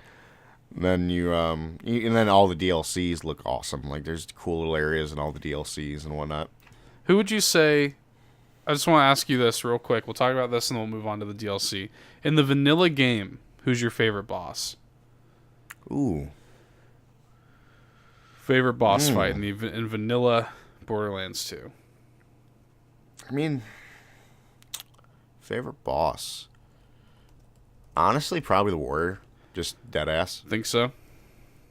And then and then all the DLCs look awesome. Like there's cool little areas in all the DLCs and whatnot. Who would you say? I just want to ask you this real quick. We'll talk about this and then we'll move on to the DLC. In the vanilla game, who's your favorite boss? Ooh. Favorite boss fight in vanilla Borderlands 2? I mean, favorite boss. Honestly, probably the Warrior. Just dead ass. Think so?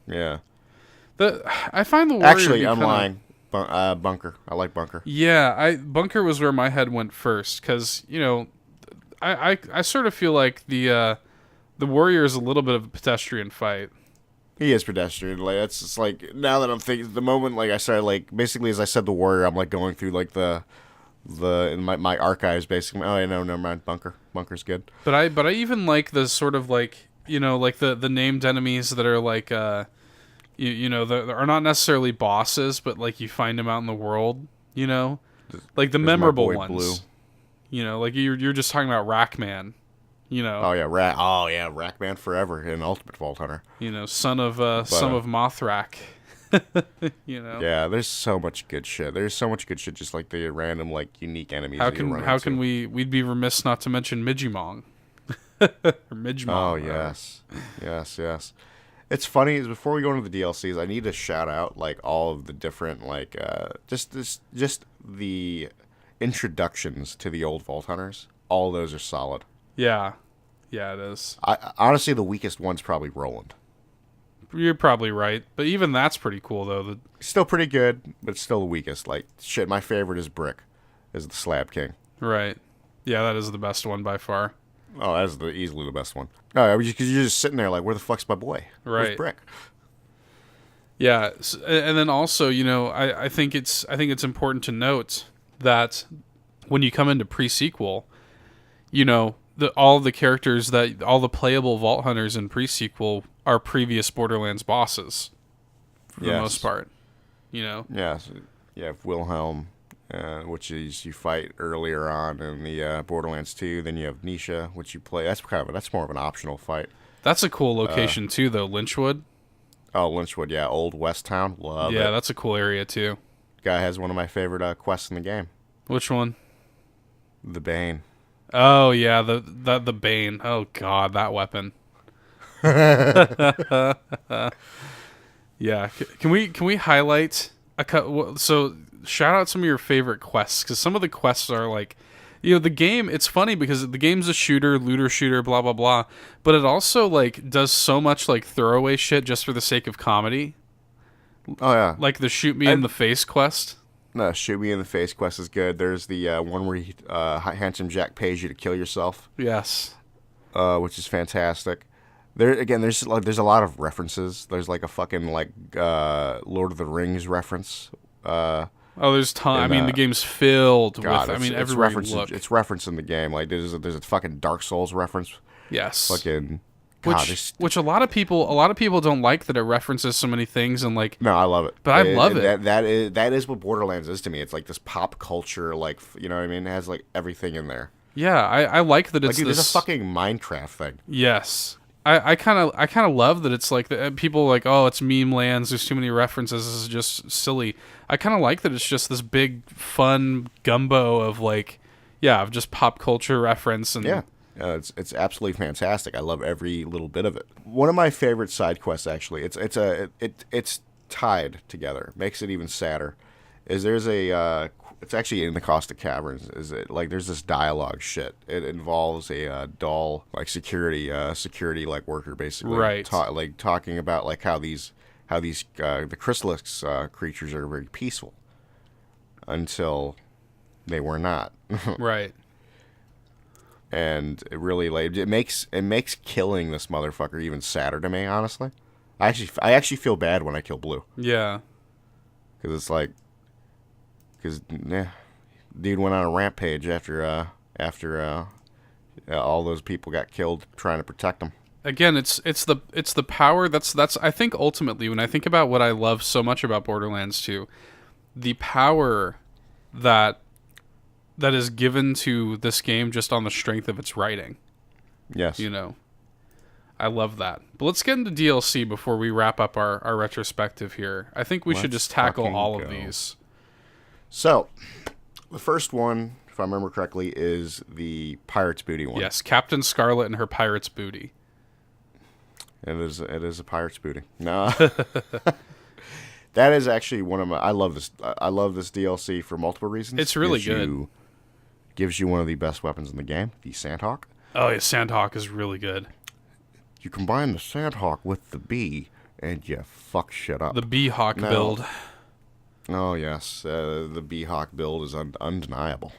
Yeah. I find the Warrior. Actually, I'm lying. Bunker. I like Bunker. Yeah, Bunker was where my head went first because I sort of feel like the Warrior is a little bit of a pedestrian fight. He is pedestrian. Like it's just like now that I'm thinking, the moment like I started like basically as I said the Warrior, I'm like going through like the in my archives basically. Oh yeah, no, never mind. Bunker's good. But I even like the sort of like like the named enemies that are like that are not necessarily bosses, but like you find them out in the world. Like the memorable ones. Blue. Like you're just talking about Rackman. Oh yeah, Rackman forever in Ultimate Vault Hunter. Son of Mothrak. Yeah, there's so much good shit. There's so much good shit, just like the random like unique enemies. How can we'd be remiss not to mention Midgimong. Or Midgimong. Oh yes. It's funny is before we go into the DLCs, I need to shout out like all of the different like just the introductions to the old Vault Hunters. All those are solid. Yeah, it is. Honestly, the weakest one's probably Roland. You're probably right, but even that's pretty cool though. Still pretty good, but still the weakest. Like shit, my favorite is Brick, is the Slab King. Right. Yeah, that is the best one by far. Oh, that's easily the best one. No, because you're just sitting there like, where the fuck's my boy? Right. Where's Brick? Yeah, and then also, I think it's important to note that when you come into pre-sequel, all the characters all the playable Vault Hunters in pre-sequel are previous Borderlands bosses for the most part. Yeah, so you have Wilhelm, which is you fight earlier on in the Borderlands 2. Then you have Nisha, which you play. That's more of an optional fight. That's a cool location too, though. Lynchwood. Oh, Lynchwood, yeah, Old West Town, love it. Yeah, that's a cool area too. Guy has one of my favorite quests in the game. Which one? The Bane. Oh yeah, the Bane. Oh god, that weapon. Yeah, can we highlight so shout out some of your favorite quests, because some of the quests are like, the game. It's funny because the game's a looter shooter, blah blah blah, but it also like does so much like throwaway shit just for the sake of comedy. Oh yeah, like the shoot me in the face quest. No, shoot me in the face quest is good. There's the one where Handsome Jack pays you to kill yourself. Yes, which is fantastic. There's a lot of references. There's like a fucking like Lord of the Rings reference. There's ton. The game's filled with. It's referenced. It's referenced in the game. Like there's a fucking Dark Souls reference. Yes. Fucking. Which a lot of people don't like that it references so many things and like. No, I love it. But I love it. That is what Borderlands is to me. It's like this pop culture, like you know what I mean. It has like everything in there. Yeah, I like that it's like, dude, there's a fucking Minecraft thing. Yes. I kind of love that it's like people like, oh, it's meme lands. There's too many references. This is just silly. I kind of like that it's just this big fun gumbo of like, of just pop culture reference and yeah. It's absolutely fantastic. I love every little bit of it. One of my favorite side quests, actually, it's tied together. Makes it even sadder. Is there's it's actually in the Caustic Caverns. Is it like there's this dialogue shit? It involves a doll like security like worker basically, right? Talking about like how these the Chrysalis creatures are very peaceful until they were not, right? And it really like it makes killing this motherfucker even sadder to me. Honestly, I actually feel bad when I kill Blue. Yeah, because it's like. Because dude went on a rampage after all those people got killed trying to protect him. Again, it's the power that's I think ultimately when I think about what I love so much about Borderlands 2, the power that that is given to this game just on the strength of its writing. Yes. You know, I love that. But let's get into DLC before we wrap up our retrospective here. I think we should just tackle all of these. So, the first one, if I remember correctly, is the Pirate's Booty one. Yes, Captain Scarlet and her Pirate's Booty. It is a Pirate's Booty. No. That is actually one of my... I love this DLC for multiple reasons. It's really good. Gives you one of the best weapons in the game, the Sandhawk. Oh, yeah, Sandhawk is really good. You combine the Sandhawk with the bee, and you fuck shit up. The Bee-Hawk build. Oh, yes. The Bee-Hawk build is undeniable.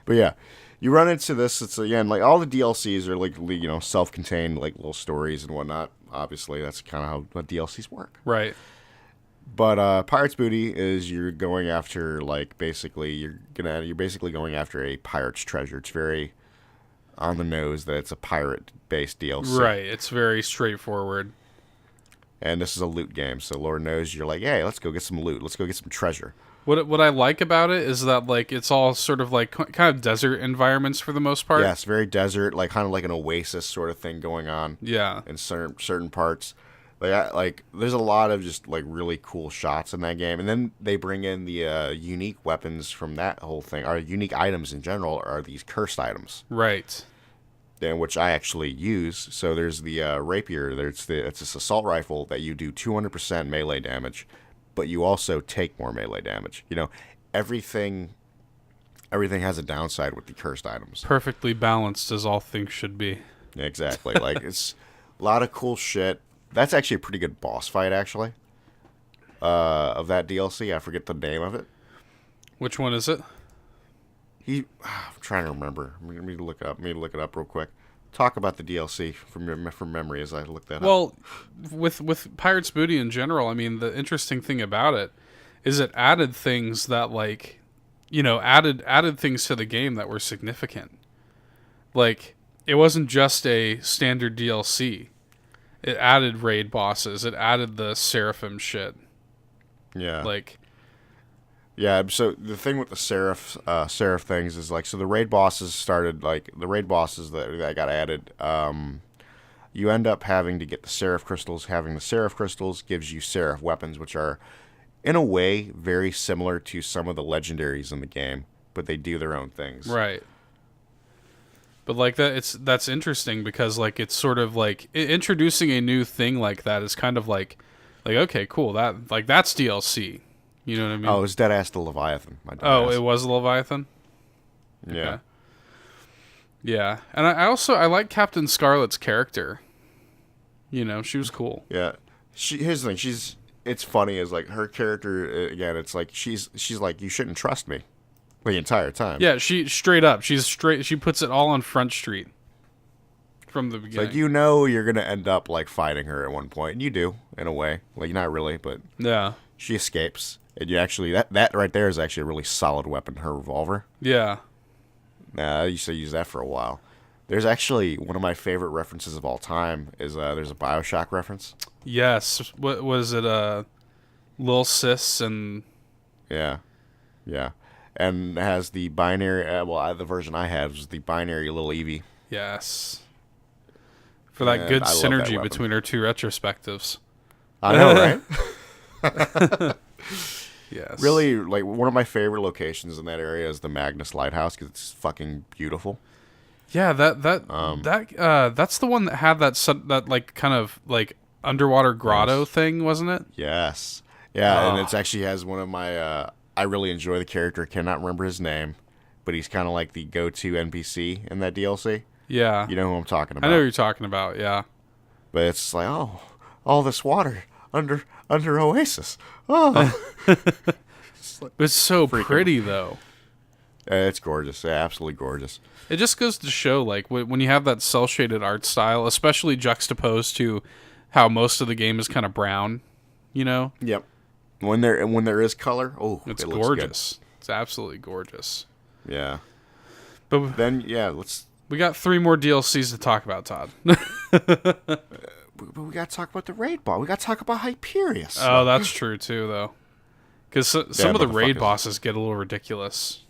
But yeah, you run into this. It's, again, like, all the DLCs are, like, you know, self-contained, like, little stories and whatnot. Obviously, that's kind of how DLCs work. Right. But Pirate's Booty is you're going after, like, basically, you're basically going after a pirate's treasure. It's very on the nose that it's a pirate-based DLC. Right. It's very straightforward. And this is a loot game, so Lord knows you're like, hey, let's go get some loot. Let's go get some treasure. What I like about it is that, like, it's all sort of like kind of desert environments for the most part. Yeah, it's very desert, like kind of like an oasis sort of thing going on. Yeah. In certain parts. Like there's a lot of just like really cool shots in that game, and then they bring in the unique weapons from that whole thing. Or unique items in general are these cursed items, right? And which I actually use. So there's the rapier. It's this assault rifle that you do 200% melee damage, but you also take more melee damage. You know, everything has a downside with the cursed items. Perfectly balanced as all things should be. Exactly. Like it's a lot of cool shit. That's actually a pretty good boss fight, actually, of that DLC. I forget the name of it. Which one is it? I'm trying to remember. Let me look it up. Let me look it up real quick. Talk about the DLC from memory as I look that up. Well, with Pirate's Booty in general, I mean, the interesting thing about it is it added things that, like, you know, added things to the game that were significant. Like, it wasn't just a standard DLC. It added raid bosses. It added the Seraphim shit. Yeah. Like, yeah. So the thing with the Seraph things is like, so the raid bosses that got added. You end up having to get the Seraph crystals. Having the Seraph crystals gives you Seraph weapons, which are, in a way, very similar to some of the legendaries in the game, but they do their own things. Right. But like that's interesting because like it's sort of like introducing a new thing like that is kind of like okay, cool, that's DLC. You know what I mean? Oh, it's dead ass the Leviathan. It was a Leviathan. Yeah. Okay. Yeah, and I like Captain Scarlet's character. You know, she was cool. Yeah. Here's the thing. It's funny is like her character again. It's like she's like, you shouldn't trust me. The entire time. Yeah, she puts it all on Front Street from the beginning. Like, you know, you're gonna end up like fighting her at one point, and you do in a way. Like, not really, but yeah, she escapes, and you actually that right there is actually a really solid weapon. Her revolver. Yeah. I used to use that for a while. There's actually one of my favorite references of all time is there's a BioShock reference. Yes. What was it? Lil Sis and yeah. And it has the binary. The version I had was the binary Little Evie. Yes. For that good synergy between our two retrospectives. I know, right? Yes. Really, like, one of my favorite locations in that area is the Magnus Lighthouse because it's fucking beautiful. Yeah, that's the one that had that like kind of like underwater grotto thing, wasn't it? Yes. Yeah, and it actually has one of my. I really enjoy the character. I cannot remember his name, but he's kind of like the go-to NPC in that DLC. Yeah. You know who I'm talking about. I know who you're talking about, yeah. But it's like, oh, all this water under Oasis. Oh. It's so pretty, though. It's gorgeous. Yeah, absolutely gorgeous. It just goes to show, like, when you have that cel-shaded art style, especially juxtaposed to how most of the game is kind of brown, you know? Yep. When there is color, it's it gorgeous. It's absolutely gorgeous. Yeah. But then, yeah, we got 3 more DLCs to talk about, Todd. But we got to talk about the raid boss. We got to talk about Hyperion. Oh, that's true, too, though. Because some of the raid bosses get a little ridiculous.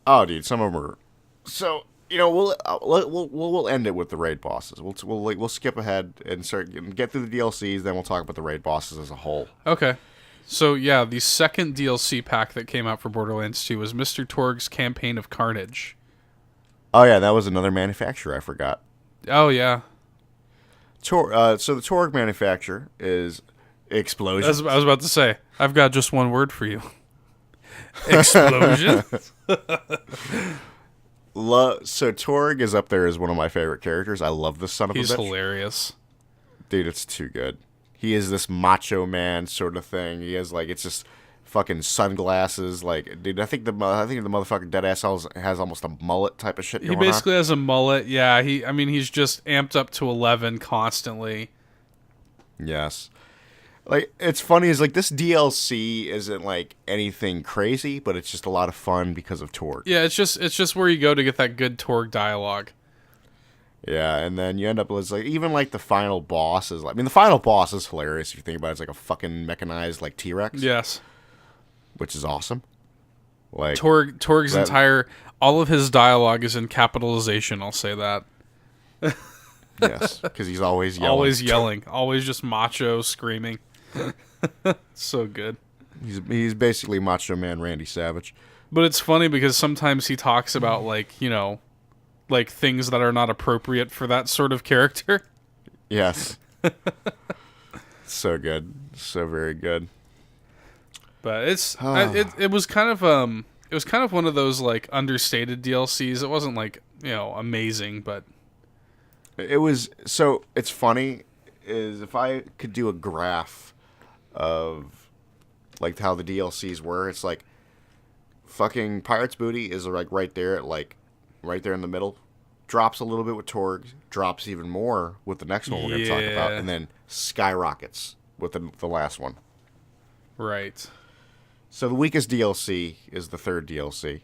Oh, dude, some of them are. So we'll end it with the raid bosses. We'll skip ahead and get through the DLCs. Then we'll talk about the raid bosses as a whole. Okay. So yeah, the second DLC pack that came out for Borderlands 2 was Mr. Torg's Campaign of Carnage. Oh yeah, that was another manufacturer I forgot. Oh yeah. So the Torg manufacturer is Explosion. I was about to say, I've got just one word for you. Explosion. So Torg is up there as one of my favorite characters. I love this son of a bitch. He's hilarious. Dude, it's too good. He is this macho man sort of thing. He has it's just fucking sunglasses. Like, dude, I think the motherfucker deadass has almost a mullet type of shit going on. He basically has a mullet. Yeah, he's just amped up to 11 constantly. Yes. Like, it's funny is this DLC isn't anything crazy, but it's just a lot of fun because of Torg. Yeah, it's just where you go to get that good Torg dialogue. Yeah, and then you end up with even the final boss is the final boss is hilarious if you think about it. It's like a fucking mechanized T-Rex. Yes. Which is awesome. Torg's entire all of his dialogue is in capitalization, I'll say that. Yes, because he's always yelling. Always yelling. Always just macho screaming. So good. He's basically Macho Man Randy Savage. But it's funny because sometimes he talks about things that are not appropriate for that sort of character. Yes. So good. So very good. But it was kind of one of those understated DLCs. It wasn't amazing, but it was. So it's funny is if I could do a graph of how the DLCs were, it's fucking Pirate's Booty is right there at right there in the middle. Drops a little bit with Torg, drops even more with the next one we're going to talk about, and then skyrockets with the last one. Right. So the weakest DLC is the third DLC.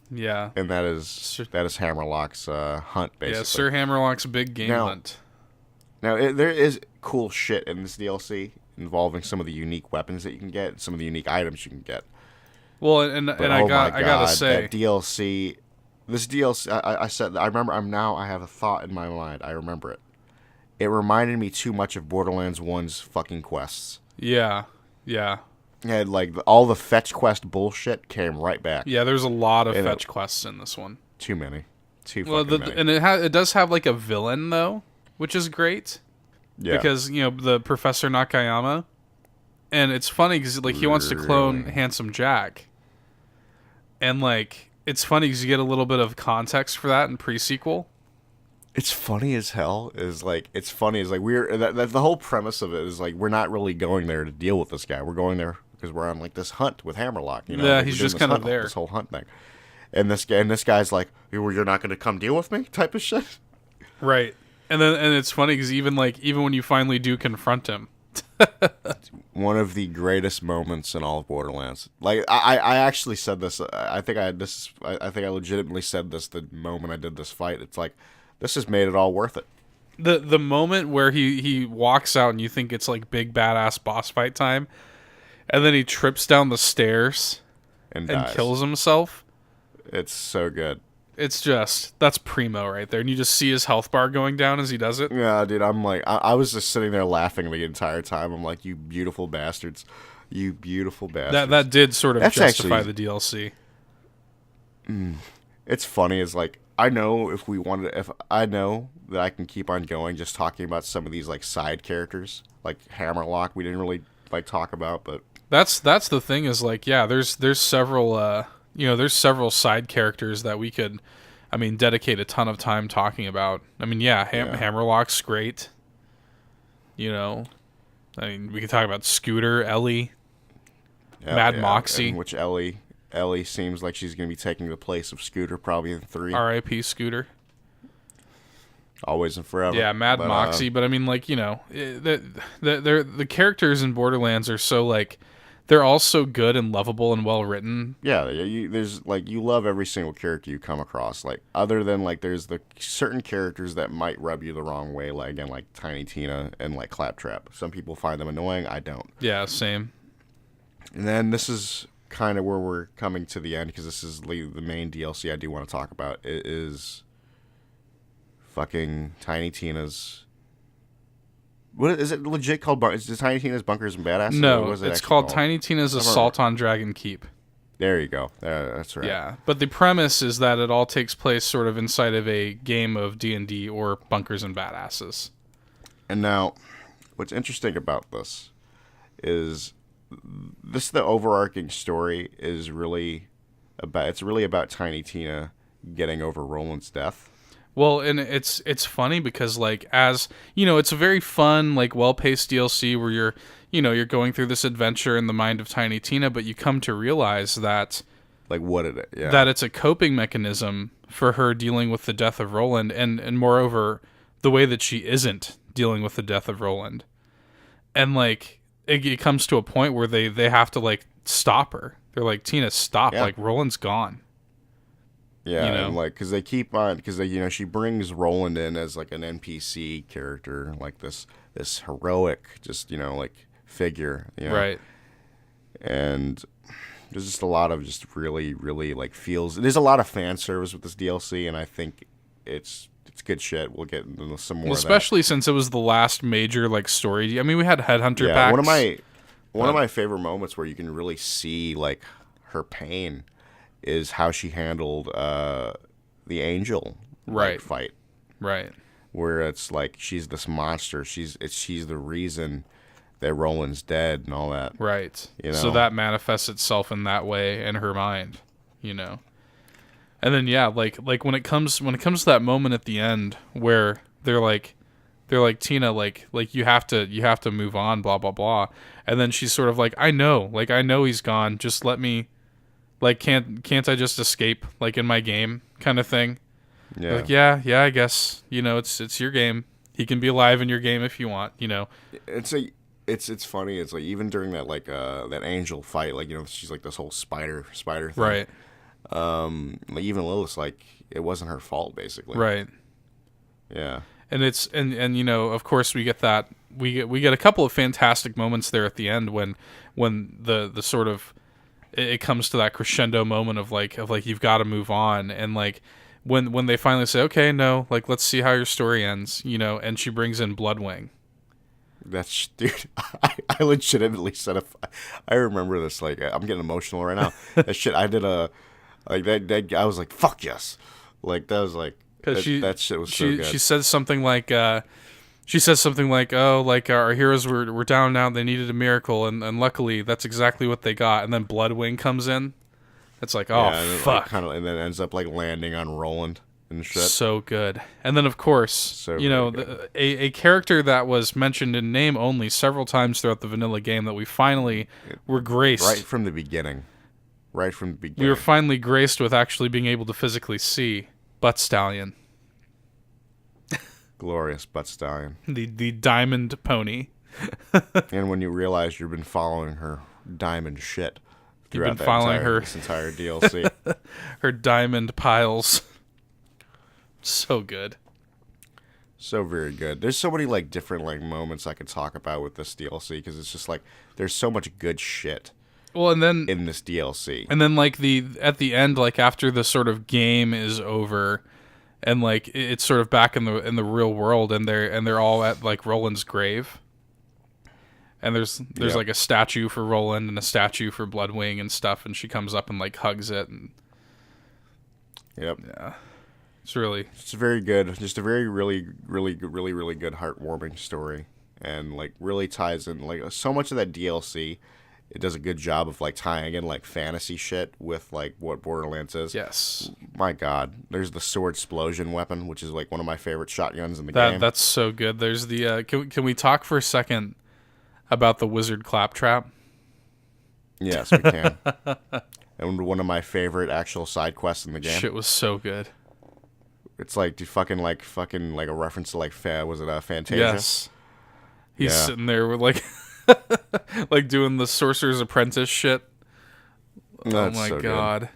Yeah. And that is Hammerlock's hunt, basically. Yeah, Sir Hammerlock's big game hunt. Now, there is cool shit in this DLC involving some of the unique weapons that you can get, some of the unique items you can get. Well, and I gotta say, that DLC, this DLC, I remember. I have a thought in my mind. I remember it. It reminded me too much of Borderlands 1's fucking quests. Yeah, yeah. And all the fetch quest bullshit came right back. Yeah, there's a lot of fetch quests in this one. Too many. Many. And it does have a villain though, which is great. Yeah. Because the Professor Nakayama, and it's funny because he wants to clone Handsome Jack, and it's funny because you get a little bit of context for that in pre-sequel. It's funny as hell. We're the whole premise of it is we're not really going there to deal with this guy. We're going there because we're on this hunt with Hammerlock. Yeah, he's just kind of there. This whole hunt thing, and this guy's like, "You're not going to come deal with me," type of shit. Right, and it's funny because even when you finally do confront him, one of the greatest moments in all of Borderlands. I actually said this. I think I legitimately said this the moment I did this fight. It's this has made it all worth it. The moment where he walks out and you think it's big badass boss fight time, and then he trips down the stairs and kills himself. It's so good. It's that's primo right there, and you just see his health bar going down as he does it. Yeah, dude, I'm I was just sitting there laughing the entire time. I'm you beautiful bastards, you beautiful bastards. That did sort of justify the DLC. It's funny, I know if I know that I can keep on going just talking about some of these side characters, Hammerlock. We didn't really talk about, but that's the thing is there's several there's several side characters that we could dedicate a ton of time talking about. Hammerlock's great. We could talk about Scooter, Ellie, Mad Moxie, which Ellie seems like she's going to be taking the place of Scooter probably in 3. R.I.P. Scooter. Always and forever. Yeah, Mad Moxie. But the characters in Borderlands are so they're all so good and lovable and well written. Yeah, there's you love every single character you come across. Other than there's the certain characters that might rub you the wrong way. Again, Tiny Tina and Claptrap. Some people find them annoying. I don't. Yeah, same. And then this is kind of where we're coming to the end, because this is the main DLC I do want to talk about. It is fucking Tiny Tina's. What is it legit called? Is it Tiny Tina's Bunkers and Badasses? No, it's called Tiny Tina's Assault on Dragon Keep. There you go. That's right. Yeah, but the premise is that it all takes place sort of inside of a game of D&D or Bunkers and Badasses. And now, what's interesting about this is the overarching story is really about Tiny Tina getting over Roland's death. Well, and it's funny because, like, as you know, it's a very fun, like, well-paced DLC where you're going through this adventure in the mind of Tiny Tina, but you come to realize that, like, that it's a coping mechanism for her dealing with the death of Roland, and moreover, the way that she isn't dealing with the death of Roland, and like it comes to a point where they have to like stop her. They're like, Tina, stop! Like, Roland's gone. Yeah, and like, because they keep on, because she brings Roland in as like an NPC character, like this heroic, just like figure, right? And there's just a lot of just really, really like feels. There's a lot of fan service with this DLC, and I think it's good shit. We'll get into some more. Especially since it was the last major like story. I mean, we had Headhunter packs. One of my favorite moments where you can really see like her pain is how she handled the Angel fight. Right. Where it's like she's this monster. She's the reason that Roland's dead and all that. Right. So that manifests itself in that way in her mind, And then like when it comes to that moment at the end where they're like Tina, like you have to move on, blah blah blah. And then she's sort of like, I know he's gone. Just let me. Like, can't I just escape, like, in my game kind of thing? Yeah. Like, yeah, I guess, it's your game. He can be alive in your game if you want, It's funny. It's like, even during that, like, that Angel fight, like, she's like this whole spider thing. Right. Like, even Lilith's like, it wasn't her fault, basically. Right. Yeah. And it's, and of course we get that, we get a couple of fantastic moments there at the end when the sort of, it comes to that crescendo moment of like you've got to move on, and like when they finally say, okay, no, like let's see how your story ends, and she brings in Bloodwing. That's, dude, I legitimately said, I remember this, like, I'm getting emotional right now. That shit, I did that I was like, fuck yes, like that was like, that shit was so good. She says something like, oh, like our heroes were down now, they needed a miracle, and luckily that's exactly what they got. And then Bloodwing comes in. It's like, oh, and fuck. And then ends up like landing on Roland and shit. So good. And then, of course, a character that was mentioned in name only several times throughout the vanilla game that we finally were graced. Right from the beginning. We were finally graced with actually being able to physically see Butt Stallion. Glorious Butt Stallion. The diamond pony. And when you realize you've been following her diamond shit throughout this entire DLC. Her diamond piles. So good. So very good. There's so many like different like moments I could talk about with this DLC, because it's just like there's so much good shit. Well, and then in this DLC. And then like at the end, like after the sort of game is over, and like it's sort of back in the real world, and they're all at like Roland's grave, and there's like a statue for Roland and a statue for Bloodwing and stuff, and she comes up and like hugs it, and yeah, it's very good, just a very really good heartwarming story, and like really ties in like so much of that DLC. It does a good job of like tying in like fantasy shit with like what Borderlands is. Yes. My God, there's the sword explosion weapon, which is like one of my favorite shotguns in the game. That's so good. There's the can we talk for a second about the wizard claptrap? Yes, we can. And one of my favorite actual side quests in the game. Shit was so good. It's like fucking like a reference to like was it Fantasia? Yes. He's sitting there with like. Like doing the Sorcerer's Apprentice shit. That's oh my so God.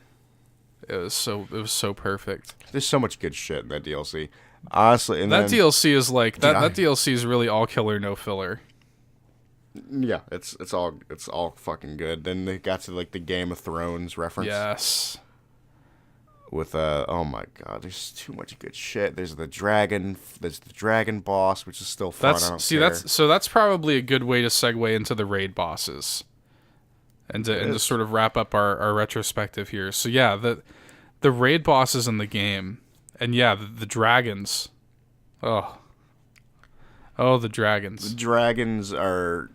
Good. It was so perfect. There's so much good shit in that DLC. Honestly, and that DLC is like that DLC is really all killer, no filler. Yeah, it's all fucking good. Then they got to like the Game of Thrones reference. Yes. With oh my god, there's too much good shit. There's the dragon boss, which is still fun. I don't care. That's probably a good way to segue into the raid bosses, and to sort of wrap up our retrospective here. So yeah, the raid bosses in the game, and yeah, the dragons. Oh, the dragons. The dragons are.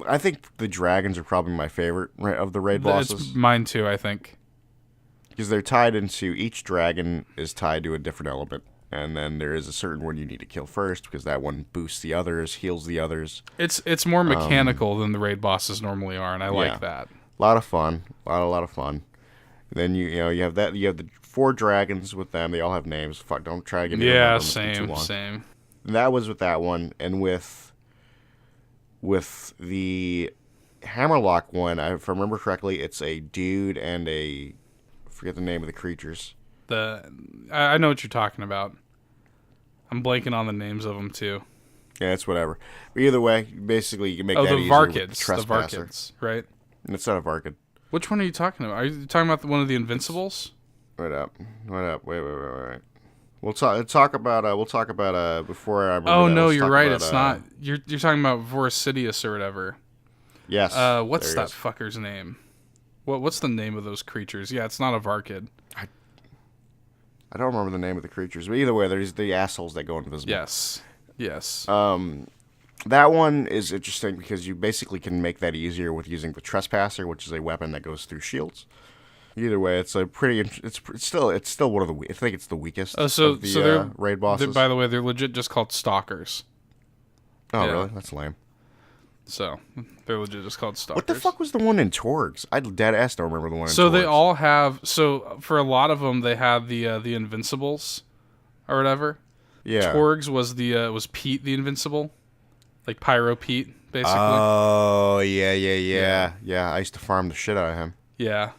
I think the dragons are probably my favorite of the raid bosses. It's mine too, I think. Because they're tied into, each dragon is tied to a different element. And then there is a certain one you need to kill first, because that one boosts the others, heals the others. It's more mechanical than the raid bosses normally are, and I like that. A lot of fun. A lot of fun. And then you have the 4 dragons with them. They all have names. Fuck, don't try to get me to remember them too long. Same. And that was with that one. And with the Hammerlock one, if I remember correctly, it's a dude and a... forget the name of the creatures. I know what you're talking about. I'm blanking on the names of them too. Yeah, it's whatever. But either way, basically you can make that the easier Varkids, with the Trespasser. the Varkids, right? And it's not a Varkid. Which one are you talking about? Are you talking about one of the Invincibles? Wait up. Wait. We'll talk about before I remember. Oh that, no, let's you're talk right. about, It's not. You're talking about Vorsidius or whatever. Yes. What's that fucker's name? What's the name of those creatures? Yeah, it's not a Varkid. I don't remember the name of the creatures, but either way, there's the assholes that go invisible. Yes. That one is interesting because you basically can make that easier with using the Trespasser, which is a weapon that goes through shields. Either way, it's a pretty. It's still one of the. I think it's the weakest of the raid bosses. By the way, they're legit just called stalkers. Oh, really? That's lame. So they're legit just called stalkers. What the fuck was the one in Torgs? I dead ass don't remember the one in Torgs. So they all have. So for a lot of them, they had the Invincibles, or whatever. Yeah. Torgs was was Pete the Invincible, like Pyro Pete, basically. Oh yeah. I used to farm the shit out of him. Yeah,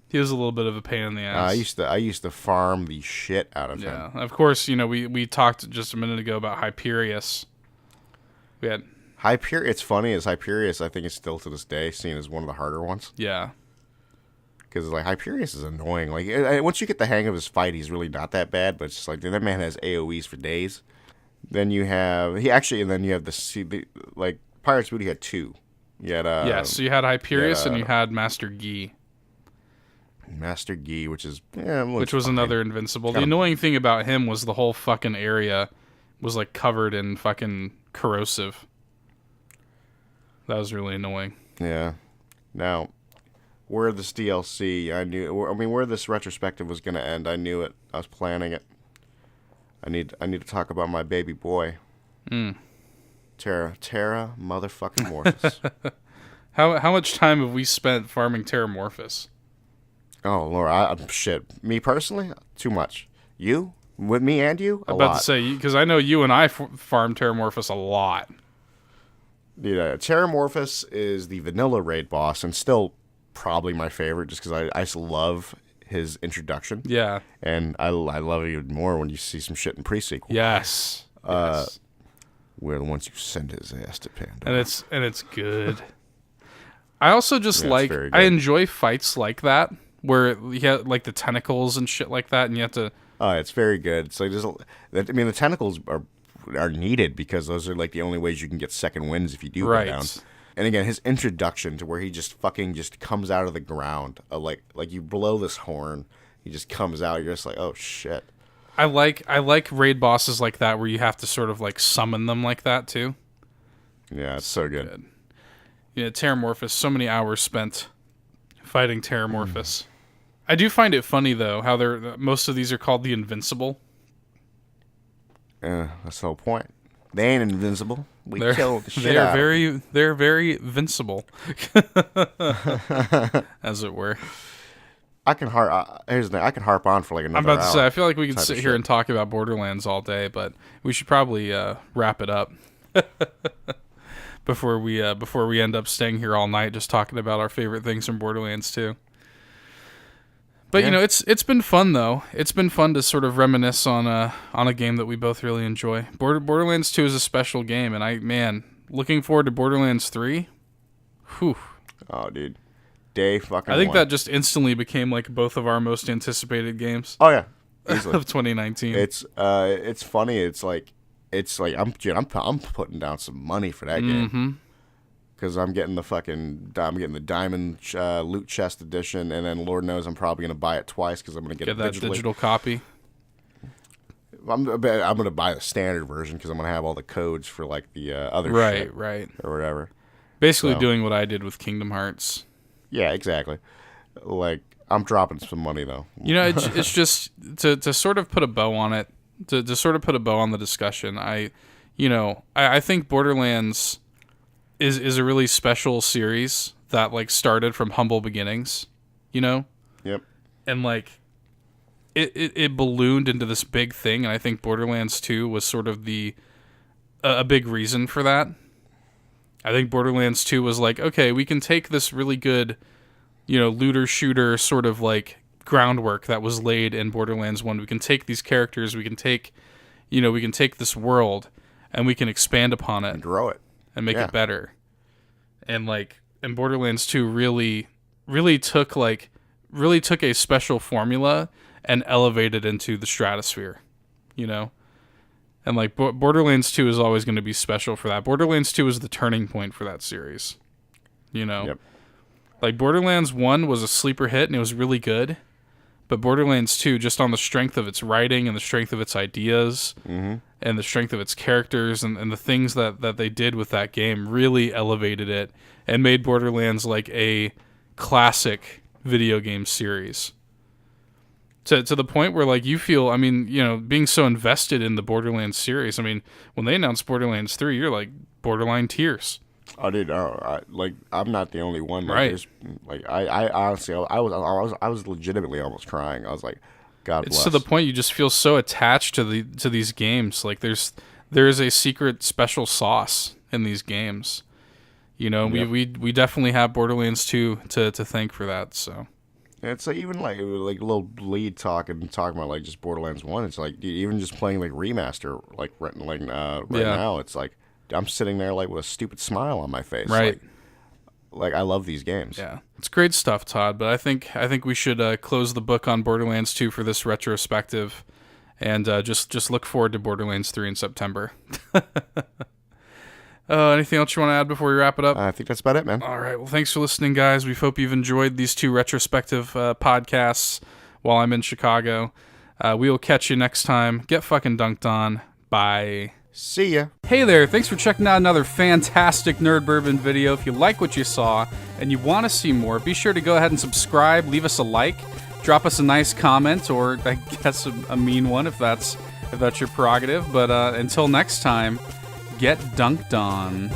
he was a little bit of a pain in the ass. I used to farm the shit out of him. Yeah, of course. We talked just a minute ago about Hyperius. We had. It's funny, as Hyperius, I think it's still to this day seen as one of the harder ones. Yeah. Because, like, Hyperius is annoying. Like, once you get the hang of his fight, he's really not that bad, but it's just like, that man has AoEs for days. Then you have, Pirate's Booty had 2. You had, so you had Hyperius and you had Master Gi. Master Gi, which was another Invincible. The annoying thing about him was the whole fucking area was, like, covered in fucking corrosive. That was really annoying. Yeah. Now, where this DLC, where this retrospective was going to end, I knew it. I was planning it. I need to talk about my baby boy. Terra motherfucking Morphus. How much time have we spent farming Terramorphous? Oh, Lord, shit. Me personally, too much. You? With me and you? I'm about to say, because I know you and I farm Terramorphous a lot. Yeah, Terramorphous is the vanilla raid boss, and still probably my favorite, just because I just love his introduction. Yeah, and I love it even more when you see some shit in pre-sequel. Yes, we're the ones who send his ass to Pandora, and it's good. I also just I enjoy fights like that where you have like the tentacles and shit like that, and you have to. It's very good. It's like the tentacles are needed because those are like the only ways you can get second wins if you do go down. And again, his introduction to where he just comes out of the ground, like you blow this horn, he just comes out. You're just like, oh shit. I like raid bosses like that where you have to sort of like summon them like that too. Yeah, it's so good. Yeah, Terramorphous. So many hours spent fighting Terramorphous. I do find it funny though how most of these are called the Invincible. That's the whole point. They ain't invincible. We kill the shit out. They're very vincible, as it were. Here's the thing. I can harp on for like another hour. I'm about to say. I feel like we could sit here and talk about Borderlands all day, but we should probably wrap it up before we end up staying here all night just talking about our favorite things from Borderlands 2. But it's been fun though. It's been fun to sort of reminisce on a game that we both really enjoy. Borderlands 2 is a special game, and looking forward to Borderlands 3. Whew. Oh, dude. Day fucking I think one. that just instantly became like both of our most anticipated games Oh yeah, easily. of 2019. It's funny. It's like I'm putting down some money for that game because I'm getting the diamond loot chest edition, and then Lord knows I'm probably gonna buy it twice because I'm gonna get it that digitally. digital copy. I'm gonna buy the standard version because I'm gonna have all the codes for like the other shit Right. or whatever. Basically So. doing what I did with Kingdom Hearts. Yeah, exactly. Like I'm dropping some money though. You know, it's just to sort of put a bow on it, to sort of put a bow on the discussion. I think Borderlands is a really special series that like started from humble beginnings, you know? Yep. And like it ballooned into this big thing, and I think Borderlands 2 was sort of a big reason for that. I think Borderlands 2 was like, okay, we can take this really good, looter shooter sort of like groundwork that was laid in Borderlands 1. We can take these characters, we can take this world, and we can expand upon it And grow it and make it better. And Borderlands 2 really took a special formula and elevated into the stratosphere, And like Borderlands 2 is always going to be special for that. Borderlands 2 is the turning point for that series. Yep. Like Borderlands 1 was a sleeper hit and it was really good. But Borderlands 2, just on the strength of its writing and the strength of its ideas and the strength of its characters and the things that they did with that game really elevated it and made Borderlands like a classic video game series. To the point where like you feel, being so invested in the Borderlands series. I mean, when they announced Borderlands 3, you're like borderline tears. Oh, dude, I'm not the only one. Like, Right. I honestly, I was legitimately almost crying. I was like, God bless. It's to the point you just feel so attached to these games. Like there is a secret special sauce in these games. Yep. We definitely have Borderlands 2 to thank for that. So. It's like even like a little lead talking about like just Borderlands 1. It's like, dude, even just playing like remaster right now. It's like I'm sitting there like with a stupid smile on my face. Right. Like I love these games. Yeah, it's great stuff, Todd. But I think we should close the book on Borderlands 2 for this retrospective, and just look forward to Borderlands 3 in September. Anything else you want to add before we wrap it up? I think that's about it, man. All right. Well, thanks for listening, guys. We hope you've enjoyed these 2 retrospective podcasts while I'm in Chicago. We will catch you next time. Get fucking dunked on. Bye. See ya. Hey there, thanks for checking out another fantastic Nerd Bourbon video. If you like what you saw and you want to see more, be sure to go ahead and subscribe, leave us a like, drop us a nice comment, or I guess a mean one if that's your prerogative. But until next time, get dunked on.